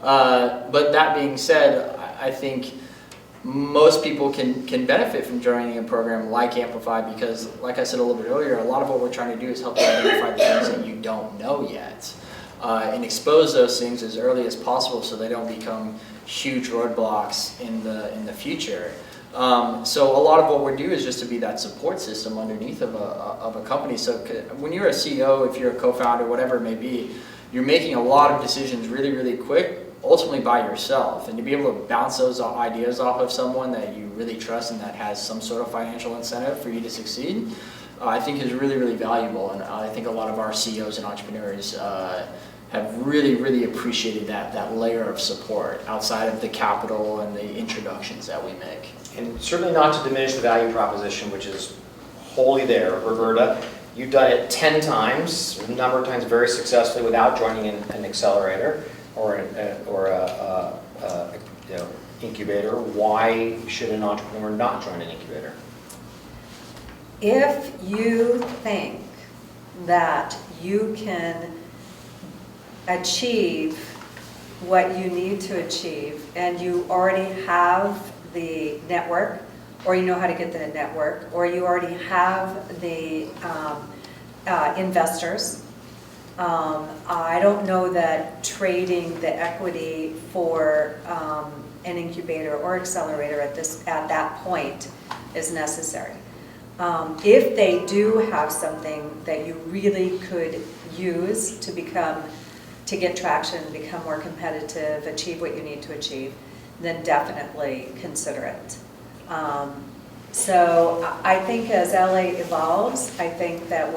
But that being said, I think most people can benefit from joining a program like Amplify because, like I said a little bit earlier, a lot of what we're trying to do is help you identify the things that you don't know yet, and expose those things as early as possible so they don't become huge roadblocks in the future. So a lot of what we do is just to be that support system underneath of a company. So when you're a CEO, if you're a co-founder, whatever it may be, you're making a lot of decisions really, really quick, ultimately by yourself. And to be able to bounce those ideas off of someone that you really trust and that has some sort of financial incentive for you to succeed, I think is really, really valuable. And I think a lot of our CEOs and entrepreneurs have really, really appreciated that layer of support outside of the capital and the introductions that we make. And certainly not to diminish the value proposition, which is wholly there. Roberta, you've done it 10 times, a number of times very successfully without joining an accelerator or a incubator. Why should an entrepreneur not join an incubator? If you think that you can achieve what you need to achieve and you already have the network, or you know how to get the network, or you already have the investors, I don't know that trading the equity for an incubator or accelerator at that point is necessary. If they do have something that you really could use to get traction, become more competitive, achieve what you need to achieve, then definitely consider it. So I think as LA evolves, I think that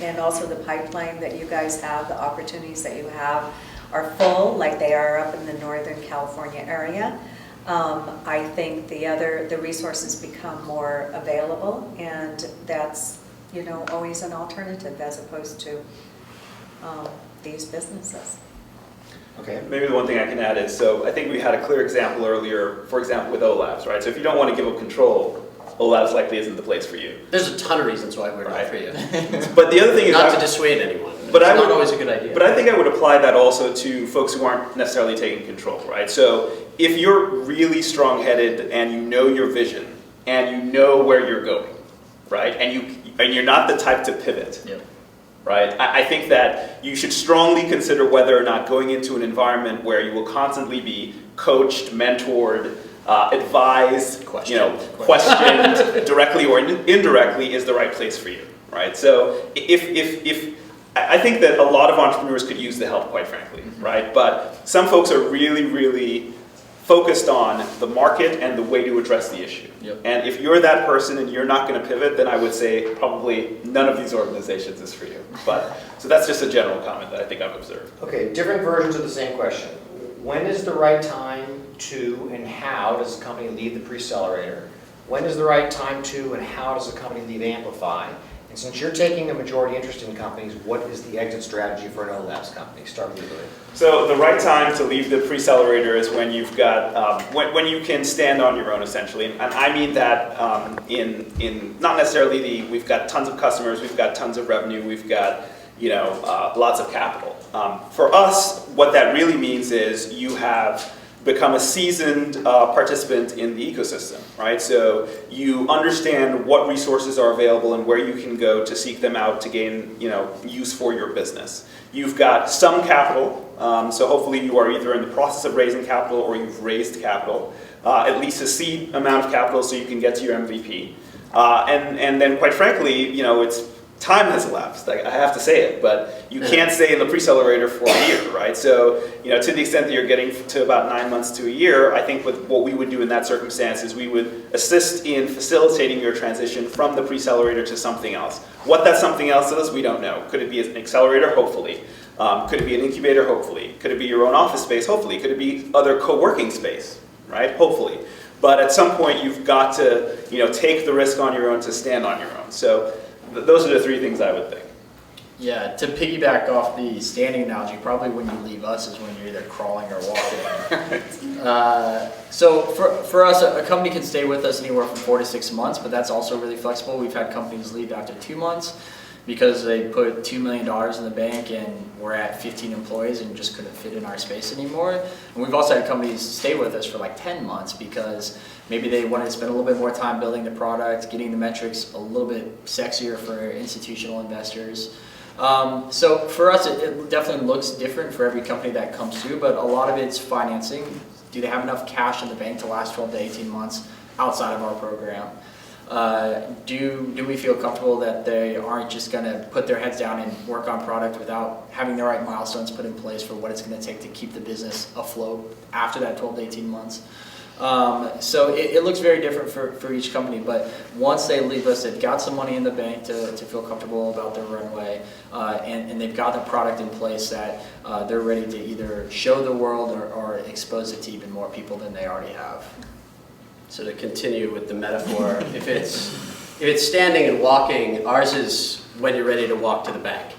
and also the pipeline that you guys have, the opportunities that you have are full, like they are up in the Northern California area. I think the resources become more available, and that's, always an alternative as opposed to these businesses. Okay, maybe the one thing I can add is, so I think we had a clear example earlier, for example, with OLabs, right? So if you don't want to give up control, OLabs likely isn't the place for you. There's a ton of reasons why we're not for you. But the other thing is, Not to dissuade anyone. But it's I would, not always a good idea. But I think I would apply that also to folks who aren't necessarily taking control, right? So if you're really strong-headed and you know your vision and you know where you're going, right? And you're not the type to pivot. Yep. Right? I think that you should strongly consider whether or not going into an environment where you will constantly be coached, mentored, advised, questioned directly or indirectly is the right place for you, right? So I think that a lot of entrepreneurs could use the help, quite frankly, right? But some folks are really, really focused on the market and the way to address the issue. Yep. And if you're that person and you're not going to pivot, then I would say probably none of these organizations is for you. So that's just a general comment that I think I've observed. Okay, different versions of the same question. When is the right time to and how does a company leave the Precelerator? When is the right time to and how does a company leave Amplify? And since you're taking a majority interest in companies, what is the exit strategy for an OLabs company? Start with you, Louis. So the right time to leave the Precelerator is when you've got, when you can stand on your own, essentially. And I mean that in not necessarily we've got tons of customers, we've got tons of revenue, we've got, lots of capital. For us, what that really means is you have become a seasoned participant in the ecosystem, right? So you understand what resources are available and where you can go to seek them out to gain, use for your business. You've got some capital, so hopefully you are either in the process of raising capital or you've raised capital, at least a seed amount of capital so you can get to your MVP. And then quite frankly, time has elapsed. I have to say it, but you can't stay in the Precelerator for a year, right? So, to the extent that you're getting to about 9 months to a year, I think what we would do in that circumstance is we would assist in facilitating your transition from the Precelerator to something else. What that something else is, we don't know. Could it be an accelerator? Hopefully. Could it be an incubator? Hopefully. Could it be your own office space? Hopefully. Could it be other co-working space? Right? Hopefully. But at some point, you've got to, take the risk on your own to stand on your own. So those are the three things I would think. Yeah, to piggyback off the standing analogy, probably when you leave us is when you're either crawling or walking. So for us, a company can stay with us anywhere from 4 to 6 months, but that's also really flexible. We've had companies leave after 2 months because they put $2 million in the bank and we're at 15 employees and just couldn't fit in our space anymore. And we've also had companies stay with us for like 10 months because maybe they wanted to spend a little bit more time building the product, getting the metrics a little bit sexier for institutional investors. So for us, it definitely looks different for every company that comes through, but a lot of it's financing. Do they have enough cash in the bank to last 12 to 18 months outside of our program? Do we feel comfortable that they aren't just going to put their heads down and work on product without having the right milestones put in place for what it's going to take to keep the business afloat after that 12 to 18 months? So it looks very different for each company, but once they leave us, they've got some money in the bank to feel comfortable about their runway, and they've got the product in place that they're ready to either show the world or expose it to even more people than they already have. So to continue with the metaphor, if it's standing and walking, ours is when you're ready to walk to the bank.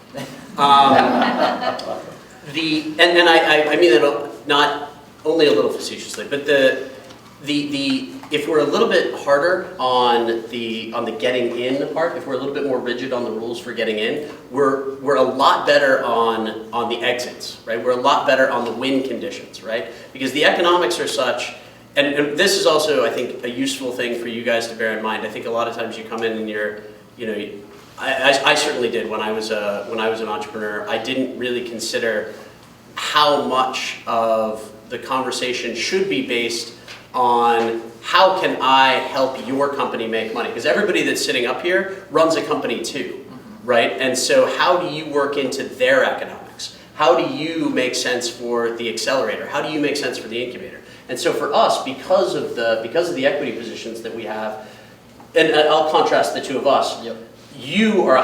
I mean that not only a little facetiously, but if we're a little bit harder on the getting in part, if we're a little bit more rigid on the rules for getting in, we're a lot better on the exits, right? We're a lot better on the win conditions, right? Because the economics are such. And this is also, I think, a useful thing for you guys to bear in mind. I think a lot of times you come in and I certainly did when I was an entrepreneur. I didn't really consider how much of the conversation should be based on how can I help your company make money? Because everybody that's sitting up here runs a company too, right? And so how do you work into their economics? how do you make sense for the accelerator? How do you make sense for the incubator? And so for us, because of the equity positions that we have, and I'll contrast the two of us. Yep. You are a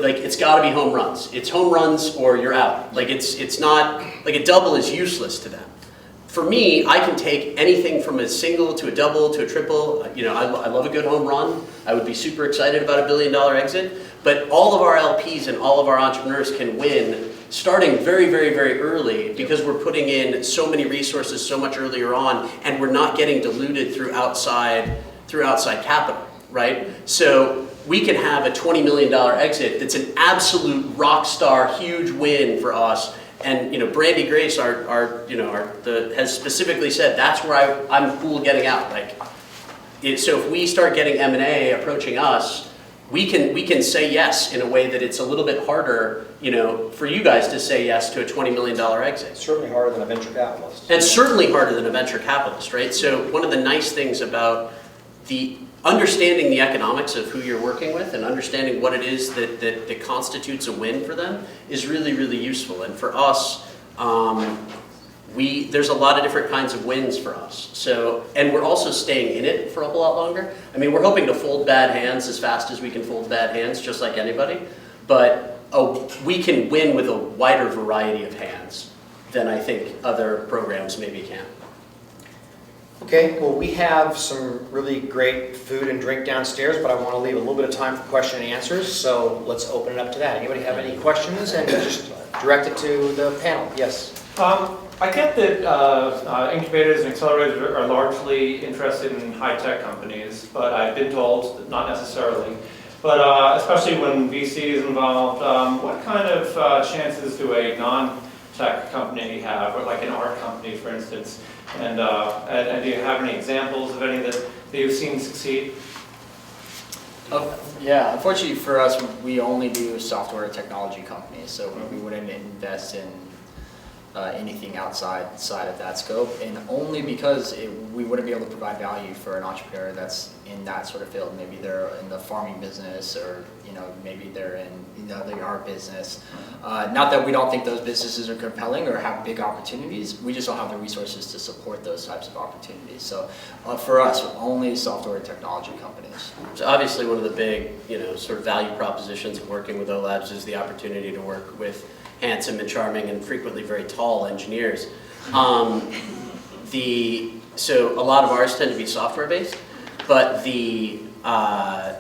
it's got to be home runs. It's home runs or you're out. Like it's not, like a double is useless to them. For me, I can take anything from a single to a double to a triple. You know, I love a good home run. I would be super excited about $1 billion exit. But all of our LPs and all of our entrepreneurs can win starting very, very, very early because we're putting in so many resources so much earlier on, and we're not getting diluted through outside capital, right? So we can have a $20 million exit that's an absolute rock star, huge win for us. And you know, Brandy Grace, has specifically said that's where I'm cool getting out. So if we start getting M&A approaching us, we can say yes in a way that it's a little bit harder, you know, for you guys to say yes to a $20 million exit. It's certainly harder than a venture capitalist. And certainly harder than a venture capitalist, right? So one of the nice things about the understanding the economics of who you're working with and understanding what it is that constitutes a win for them is really, really useful. And for us, there's a lot of different kinds of wins for us. So, and we're also staying in it for a whole lot longer. I mean, we're hoping to fold bad hands as fast as we can fold bad hands, just like anybody. But we can win with a wider variety of hands than I think other programs maybe can. Okay, well, we have some really great food and drink downstairs, but I want to leave a little bit of time for question and answers, so let's open it up to that. Anybody have any questions? And just direct it to the panel. Yes? I get that incubators and accelerators are largely interested in high-tech companies, but I've been told that not necessarily. But especially when VC is involved, what kind of chances do a non-tech company have, or like an art company, for instance? And do you have any examples of any that you've seen succeed? Yeah, unfortunately for us, we only do software technology companies, so we wouldn't invest in anything outside of that scope, and only because we wouldn't be able to provide value for an entrepreneur that's in that sort of field. Maybe they're in the farming business, or maybe they're in the art business. Not that we don't think those businesses are compelling or have big opportunities. We just don't have the resources to support those types of opportunities. So for us, only software technology companies. So obviously, one of the big sort of value propositions of working with OLabs is the opportunity to work with handsome and charming and frequently very tall engineers. So a lot of ours tend to be software based, but I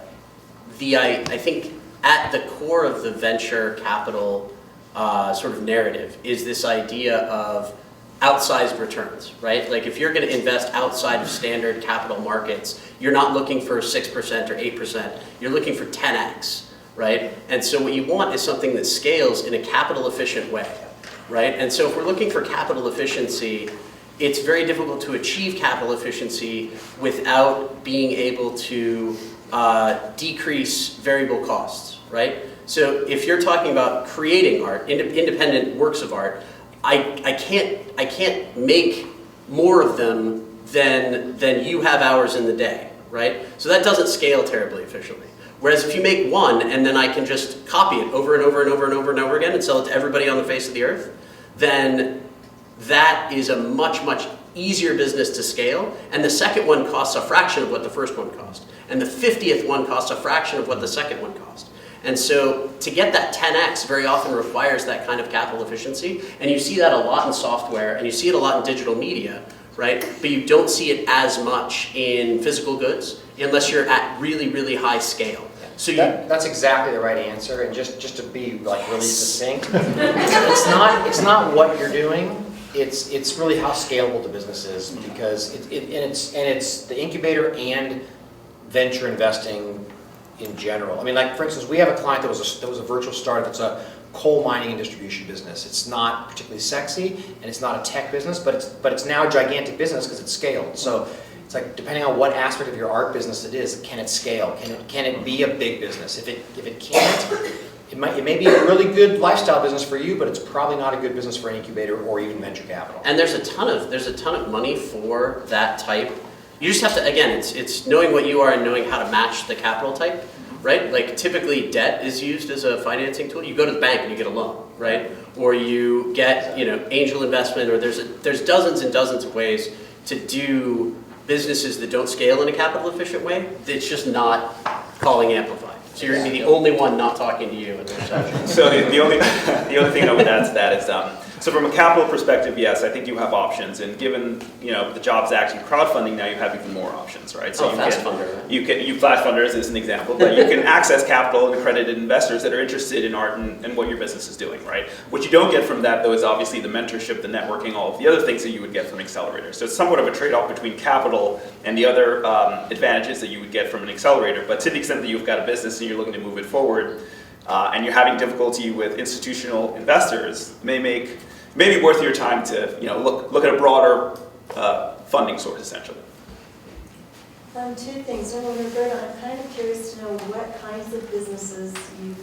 think at the core of the venture capital sort of narrative is this idea of outsized returns, right? Like if you're going to invest outside of standard capital markets, you're not looking for 6% or 8%, you're looking for 10x. Right? And so what you want is something that scales in a capital efficient way, right? And so if we're looking for capital efficiency, it's very difficult to achieve capital efficiency without being able to decrease variable costs, right? So if you're talking about creating art, independent works of art, I can't make more of them than you have hours in the day, right? So that doesn't scale terribly efficiently. Whereas if you make one and then I can just copy it over and over and over and over and over again and sell it to everybody on the face of the earth, then that is a much, much easier business to scale. And the second one costs a fraction of what the first one cost. And the 50th one costs a fraction of what the second one cost. And so to get that 10x very often requires that kind of capital efficiency. And you see that a lot in software and you see it a lot in digital media, right? But you don't see it as much in physical goods unless you're at really, really high scale. So that's exactly the right answer. And just to be like really succinct, it's not what you're doing. It's really how scalable the business is, because it's the incubator and venture investing in general. I mean, like for instance, we have a client that was a virtual startup. It's a coal mining and distribution business. It's not particularly sexy and it's not a tech business, but it's now a gigantic business because it's scaled. So it's like depending on what aspect of your art business it is, can it scale? Can it be a big business? If it can't, it may be a really good lifestyle business for you, but it's probably not a good business for an incubator or even venture capital. And there's a ton of money for that type. You just have to, again, it's knowing what you are and knowing how to match the capital type, right? Like typically debt is used as a financing tool. You go to the bank and you get a loan, right? Or you get, angel investment, or there's dozens and dozens of ways to do businesses that don't scale in a capital efficient way. It's just not calling Amplify. So you're going to be the only one not talking to you in the reception. So the only thing I would add to that is, so from a capital perspective, yes, I think you have options, and given the Jobs Act and crowdfunding, now you have even more options, right? So Fast Funder. You Flash Funders is an example, but you can access capital and accredited investors that are interested in art and what your business is doing, right? What you don't get from that, though, is obviously the mentorship, the networking, all of the other things that you would get from Accelerators. So it's somewhat of a trade-off between capital and the other advantages that you would get from an accelerator. But to the extent that you've got a business and you're looking to move it forward, and you're having difficulty with institutional investors, may be worth your time to look at a broader funding source, essentially. Two things. Number one, I'm kind of curious to know what kinds of businesses you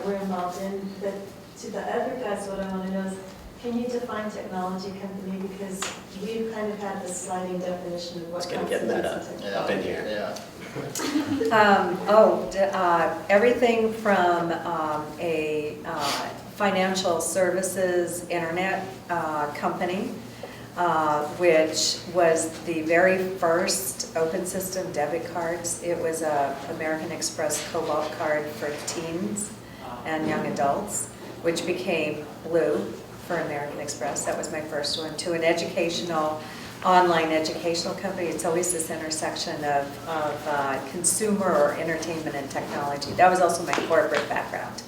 were involved in. But to the other guys, what I want to know is, can you define technology company? Because we've kind of had this sliding definition of what It's going to get meta up in here. Yeah. Everything from a financial services internet company, which was the very first open system debit cards. It was a American Express Cobalt card for teens and young adults, which became Blue for American Express. That was my first one. To an online educational company. It's always this intersection of consumer or entertainment and technology. That was also my corporate background.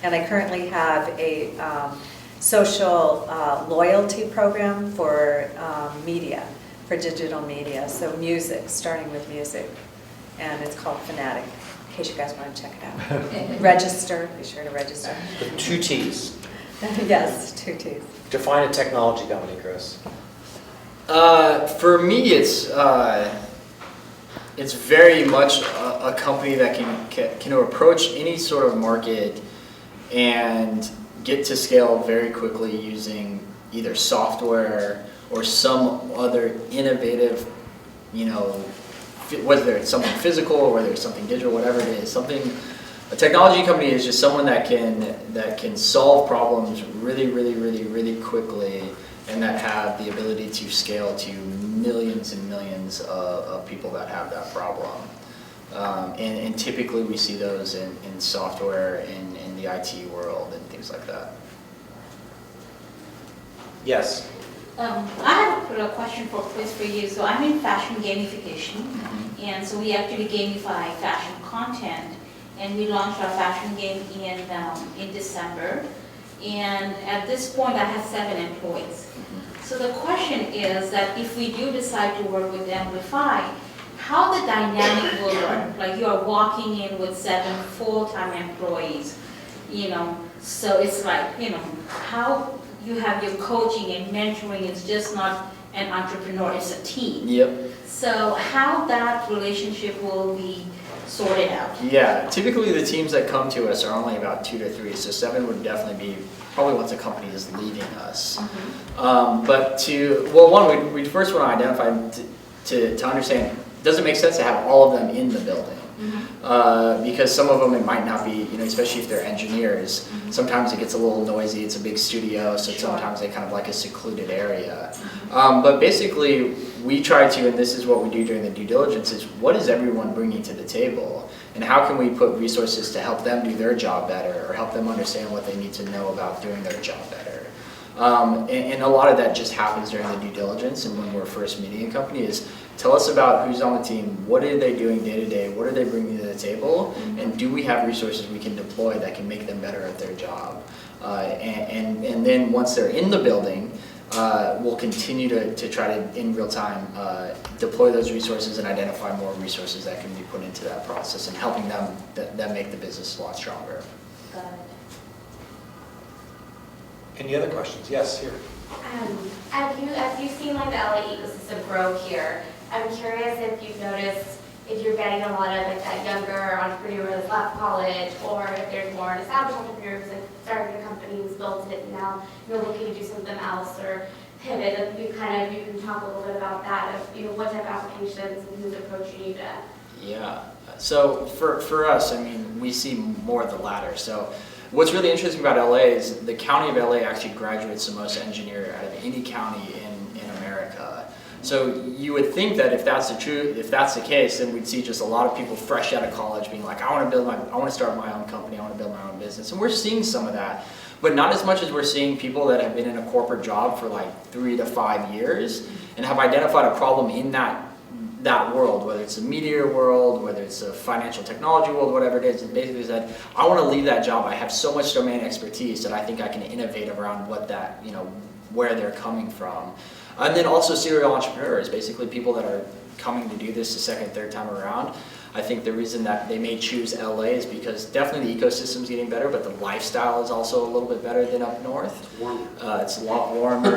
And I currently have a social loyalty program for media, for digital media. So music, starting with music. And it's called Fanatic, in case you guys want to check it out. Register, be sure to register. With 2 T's. Yes, 2 T's. Define a technology company, Chris. For me, it's very much a company that can approach any sort of market and get to scale very quickly using either software or some other innovative, whether it's something physical or whether it's something digital, whatever it is, a technology company is just someone that can solve problems really, really, really, really quickly, and that have the ability to scale to millions and millions of people that have that problem. And typically we see those in software, in the IT world, and things like that. Yes. I have a question for Chris for you. So I'm in fashion gamification, and so we actually gamify fashion content, and we launched our fashion game in December. And at this point, I have 7 employees. So the question is that if we do decide to work with Amplify, how the dynamic will work? Like you are walking in with 7 full-time employees, so it's like, how you have your coaching and mentoring, it's just not an entrepreneur, it's a team. Yep. So how that relationship will be sorted out? Yeah, typically the teams that come to us are only about 2 to 3, so 7 would definitely be probably once a company is leaving us. But one, we first want to identify to understand, does it make sense to have all of them in the building? Because some of them it might not be, especially if they're engineers, sometimes it gets a little noisy, it's a big studio, so sometimes they kind of like a secluded area. But basically we try to, and this is what we do during the due diligence, is what is everyone bringing to the table? And how can we put resources to help them do their job better, or help them understand what they need to know about doing their job better? And a lot of that just happens during the due diligence, and when we're first meeting a company is, tell us about who's on the team, what are they doing day to day, what are they bringing to the table, and do we have resources we can deploy that can make them better at their job? And then once they're in the building, we'll continue to try to, in real time, deploy those resources and identify more resources that can be put into that process and helping them that make the business a lot stronger. Got it. Any other questions? Yes, here. As you've seen like the LA ecosystem grow here, I'm curious if you've noticed if you're getting a lot of like that younger entrepreneur that's left college, or if there's more established entrepreneurs that started their companies, built it, and now looking to do something else or pivot. If you can talk a little bit about that, of what type of applications and who's approaching you to. Yeah. So for us, we see more of the latter. So What's really interesting about LA is the county of LA actually graduates the most engineer out of any county in America. So you would think that if that's the case, then we'd see just a lot of people fresh out of college being like, I want to start my own company, I want to build my own business. And we're seeing some of that, but not as much as we're seeing people that have been in a corporate job for like 3 to 5 years and have identified a problem in that world, whether it's a media world, whether it's a financial technology world, whatever it is, and basically said, I want to leave that job. I have so much domain expertise that I think I can innovate around what that, where they're coming from. And then also serial entrepreneurs, basically people that are coming to do this the second, third time around. I think the reason that they may choose LA is because definitely the ecosystem's getting better, but the lifestyle is also a little bit better than up north. It's warmer. It's a lot warmer.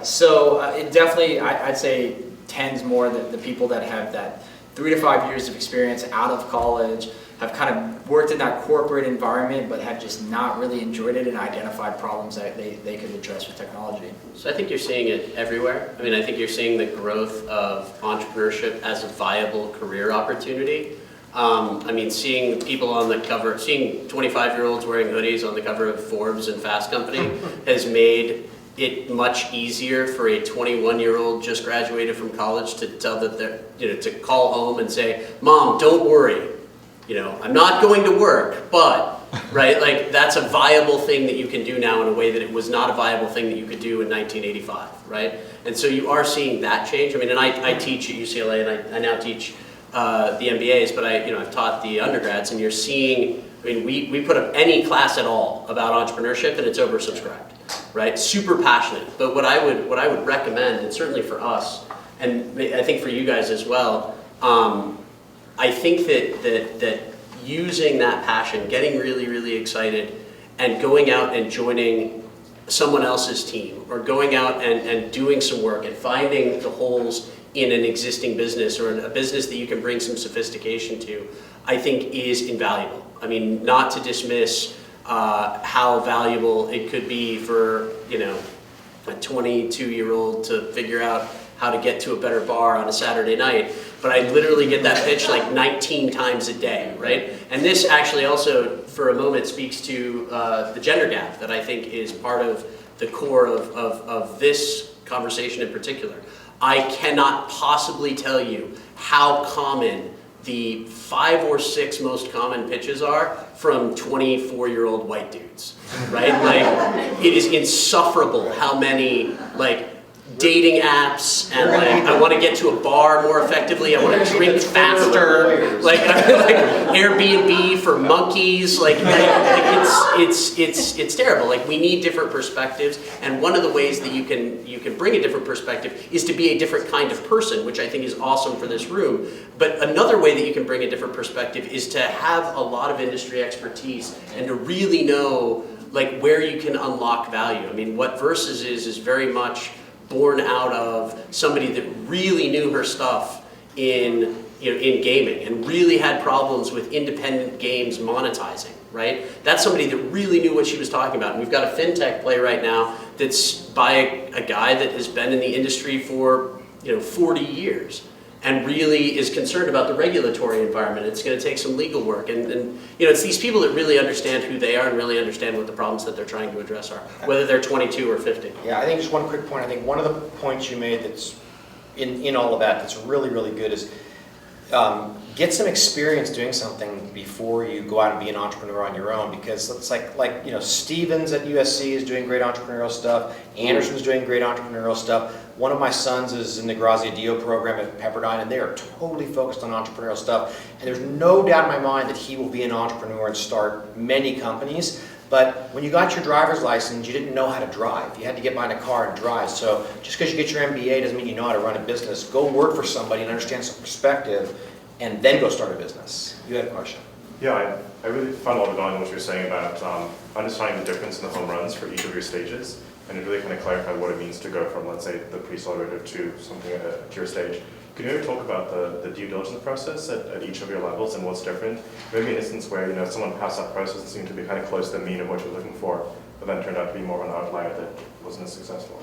So it definitely, I'd say, tends more the people that have that 3 to 5 years of experience out of college, have kind of worked in that corporate environment, but have just not really enjoyed it and identified problems that they could address with technology. So I think you're seeing it everywhere. I mean, I think you're seeing the growth of entrepreneurship as a viable career opportunity. I mean, seeing people on the cover, seeing 25-year-olds wearing hoodies on the cover of Forbes and Fast Company has made it much easier for a 21-year-old just graduated from college to tell that they're, to call home and say, Mom, don't worry. I'm not going to work, but, right, like that's a viable thing that you can do now in a way that it was not a viable thing that you could do in 1985, right? And so you are seeing that change. I mean, and I teach at UCLA and I now teach the MBAs, but I've taught the undergrads, and you're seeing, I mean, we put up any class at all about entrepreneurship and it's oversubscribed, right? Super passionate. But what I would recommend, and certainly for us, and I think for you guys as well, I think that using that passion, getting really, really excited, and going out and joining someone else's team, or going out and doing some work and finding the holes in an existing business or a business that you can bring some sophistication to, I think is invaluable. I mean, not to dismiss how valuable it could be for, a 22-year-old to figure out how to get to a better bar on a Saturday night, but I literally get that pitch like 19 times a day, right? And this actually also, for a moment, speaks to the gender gap that I think is part of the core of this conversation in particular. I cannot possibly tell you how common the 5 or 6 most common pitches are from 24-year-old white dudes, right? Like, it is insufferable how many, dating apps and I want to get to a bar more effectively. I want to drink faster. Like Airbnb for monkeys. It's terrible. Like, we need different perspectives, and one of the ways that you can bring a different perspective is to be a different kind of person, which I think is awesome for this room. But another way that you can bring a different perspective is to have a lot of industry expertise and to really know where you can unlock value. I mean, what Versus is very much born out of somebody that really knew her stuff in gaming and really had problems with independent games monetizing, right? That's somebody that really knew what she was talking about. And we've got a fintech play right now that's by a guy that has been in the industry for 40 years and really is concerned about the regulatory environment. It's going to take some legal work. And it's these people that really understand who they are and really understand what the problems that they're trying to address are, whether they're 22 or 50. Yeah, I think just one quick point. I think one of the points you made that's in all of that that's really, really good is get some experience doing something before you go out and be an entrepreneur on your own, because it's like Stevens at USC is doing great entrepreneurial stuff. Anderson's doing great entrepreneurial stuff. One of my sons is in the Grazia Dio program at Pepperdine, and they are totally focused on entrepreneurial stuff. And there's no doubt in my mind that he will be an entrepreneur and start many companies. But when you got your driver's license, you didn't know how to drive. You had to get behind a car and drive. So just because you get your MBA doesn't mean you know how to run a business. Go work for somebody and understand some perspective, and then go start a business. You had a question. Yeah, I really found a lot of value in what you were saying about understanding the difference in the home runs for each of your stages, and it really kind of clarified what it means to go from, let's say, the pre-accelerator to something at your stage. Can you maybe talk about the due diligence process at each of your levels and what's different? Maybe an instance where someone passed that process and seemed to be kind of close to the mean of what you're looking for, but then turned out to be more of an outlier that wasn't as successful.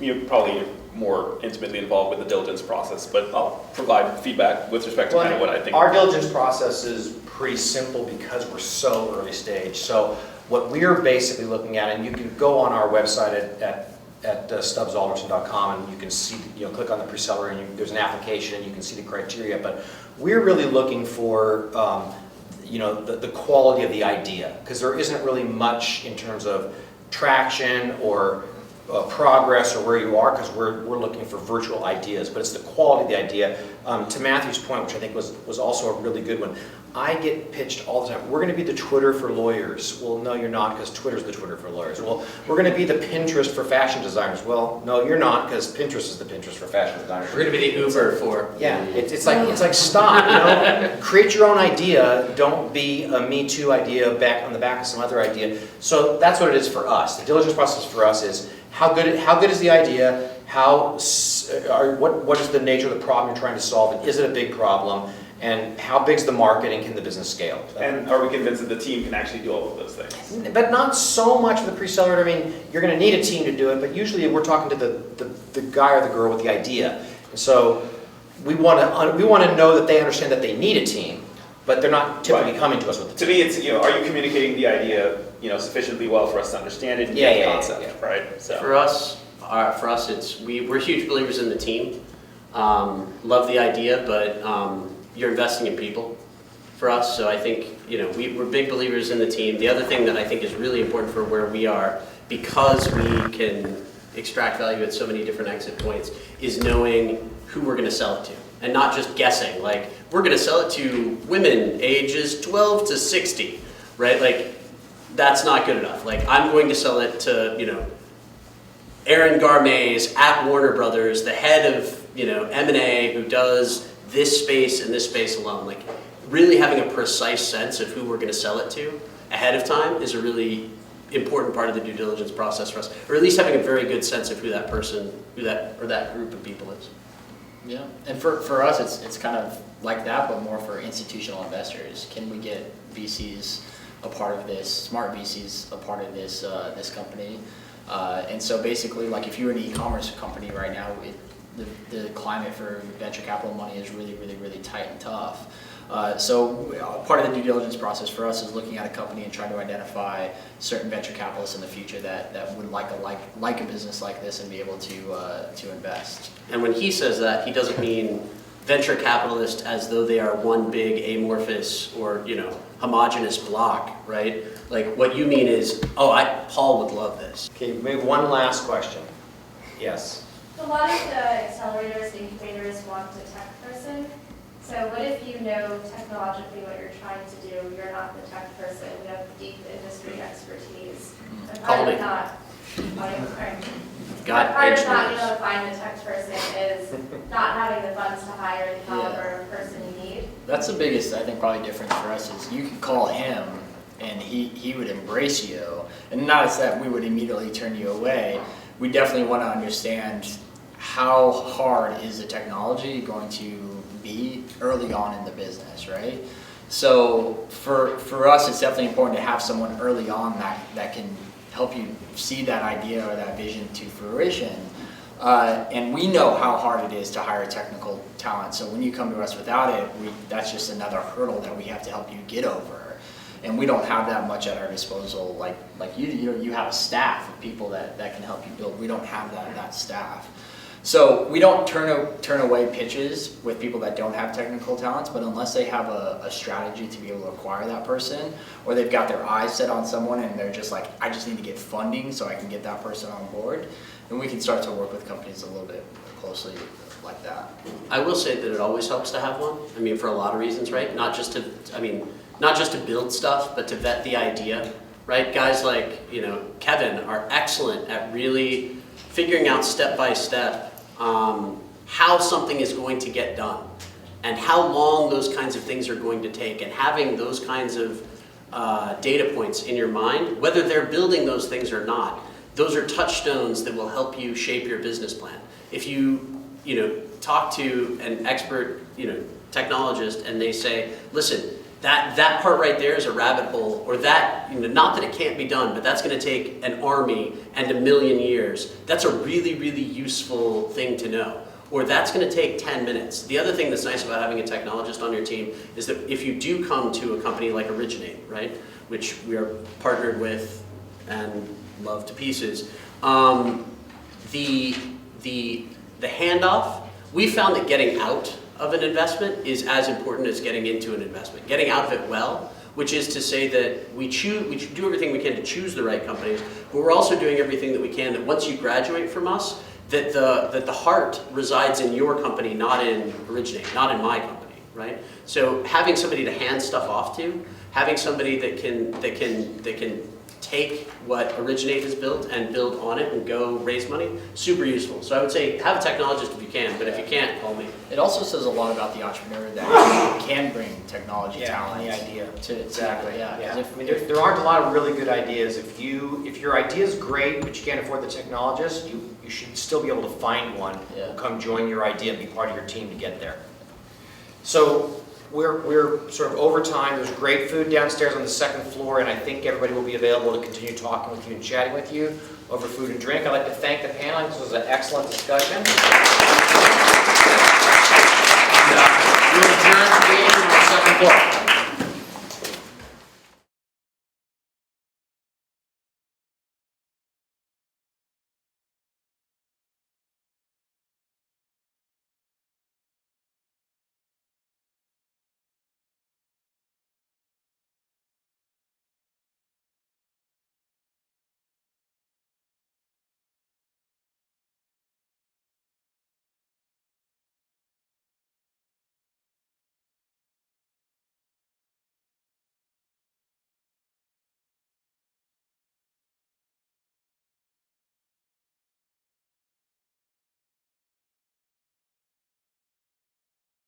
You're probably more intimately involved with the diligence process, but I'll provide feedback with respect to kind of what I think. Our diligence process is pretty simple because we're so early stage. So what we're basically looking at, and you can go on our website at stubbsalderton.com and you can see, click on the pre-accelerator and there's an application and you can see the criteria. But we're really looking for, the quality of the idea, because there isn't really much in terms of traction or progress or where you are, because we're looking for virtual ideas, but it's the quality of the idea. To Matthew's point, which I think was also a really good one, I get pitched all the time, we're going to be the Twitter for lawyers. Well, no, you're not, because Twitter's the Twitter for lawyers. Well, we're going to be the Pinterest for fashion designers. Well, no, you're not, because Pinterest is the Pinterest for fashion designers. We're going to be the Uber for... Yeah, it's like stop, create your own idea. Don't be a Me Too idea back on the back of some other idea. So that's what it is for us. The diligence process for us is how good is the idea? What is the nature of the problem you're trying to solve? And is it a big problem? And how big is the market and can the business scale? And are we convinced that the team can actually do all of those things? But not so much for the pre-accelerator. I mean, you're going to need a team to do it, but usually we're talking to the guy or the girl with the idea. And so we want to know that they understand that they need a team, but they're not typically coming to us with the team. To me, it's, are you communicating the idea, sufficiently well for us to understand it and get the concept, right? So. For us, we're huge believers in the team. Love the idea, but you're investing in people for us. So I think, we're big believers in the team. The other thing that I think is really important for where we are, because we can extract value at so many different exit points, is knowing who we're going to sell it to. And not just guessing, like, we're going to sell it to women ages 12 to 60, right? Like, that's not good enough. Like, I'm going to sell it to, Aaron Garmays at Warner Brothers, the head of, M&A, who does this space and this space alone. Like, really having a precise sense of who we're going to sell it to ahead of time is a really important part of the due diligence process for us, or at least having a very good sense of who that person, that group of people is. Yeah, and for us, it's kind of like that, but more for institutional investors. Can we get VCs a part of this, smart VCs a part of this this company? And so basically, like, if you're an e-commerce company right now, the climate for venture capital money is really, really, really tight and tough. So part of the due diligence process for us is looking at a company and trying to identify certain venture capitalists in the future that would like a business like this and be able to invest. And when he says that, he doesn't mean venture capitalist as though they are one big amorphous or homogenous block, right? Like, what you mean is, Paul would love this. Okay, maybe one last question. Yes. A lot of the accelerators, incubators want a tech person. So what if you know technologically what you're trying to do, you're not the tech person, you have deep industry expertise. And part of not being able to find the tech person is not having the funds to hire the caliber of person you need. That's the biggest, I think, probably difference for us is you can call him and he would embrace you. And not as that we would immediately turn you away. We definitely want to understand how hard is the technology going to be early on in the business, right? So for us, it's definitely important to have someone early on that can help you see that idea or that vision to fruition. And we know how hard it is to hire technical talent. So when you come to us without it, that's just another hurdle that we have to help you get over. And we don't have that much at our disposal. Like you have a staff of people that can help you build. We don't have that staff. So we don't turn away pitches with people that don't have technical talents, but unless they have a strategy to be able to acquire that person, or they've got their eyes set on someone and they're just like, I just need to get funding so I can get that person on board, then we can start to work with companies a little bit closely like that. I will say that it always helps to have one. I mean, for a lot of reasons, right? Not just to build stuff, but to vet the idea, right? Guys like, Kevin are excellent at really figuring out step by step how something is going to get done and how long those kinds of things are going to take, and having those kinds of data points in your mind, whether they're building those things or not, those are touchstones that will help you shape your business plan. If you talk to an expert technologist and they say, listen, that part right there is a rabbit hole, or that, not that it can't be done, but that's going to take an army and 1,000,000 years. That's a really, really useful thing to know. or that's going to take 10 minutes. The other thing that's nice about having a technologist on your team is that if you do come to a company like Originate, right, which we are partnered with and love to pieces, the handoff, we found that getting out of an investment is as important as getting into an investment. Getting out of it well, which is to say that we do everything we can to choose the right companies, but we're also doing everything that we can that once you graduate from us, that the heart resides in your company, not in Originate, not in my company, right? So having somebody to hand stuff off to, having somebody that can take what Originate has built and build on it and go raise money, super useful. So I would say have a technologist if you can, but if you can't, call me. It also says a lot about the entrepreneur that can bring technology talent. the idea. Exactly, yeah. 'Cause if- I mean, there aren't a lot of really good ideas. If your idea is great, but you can't afford the technologist, you should still be able to find one Yeah. who'll come join your idea and be part of your team to get there. So we're sort of over time. There's great food downstairs on the second floor, and I think everybody will be available to continue talking with you and chatting with you over food and drink. I'd like to thank the panel. This was an excellent discussion. We'll adjourn the meeting on the second floor.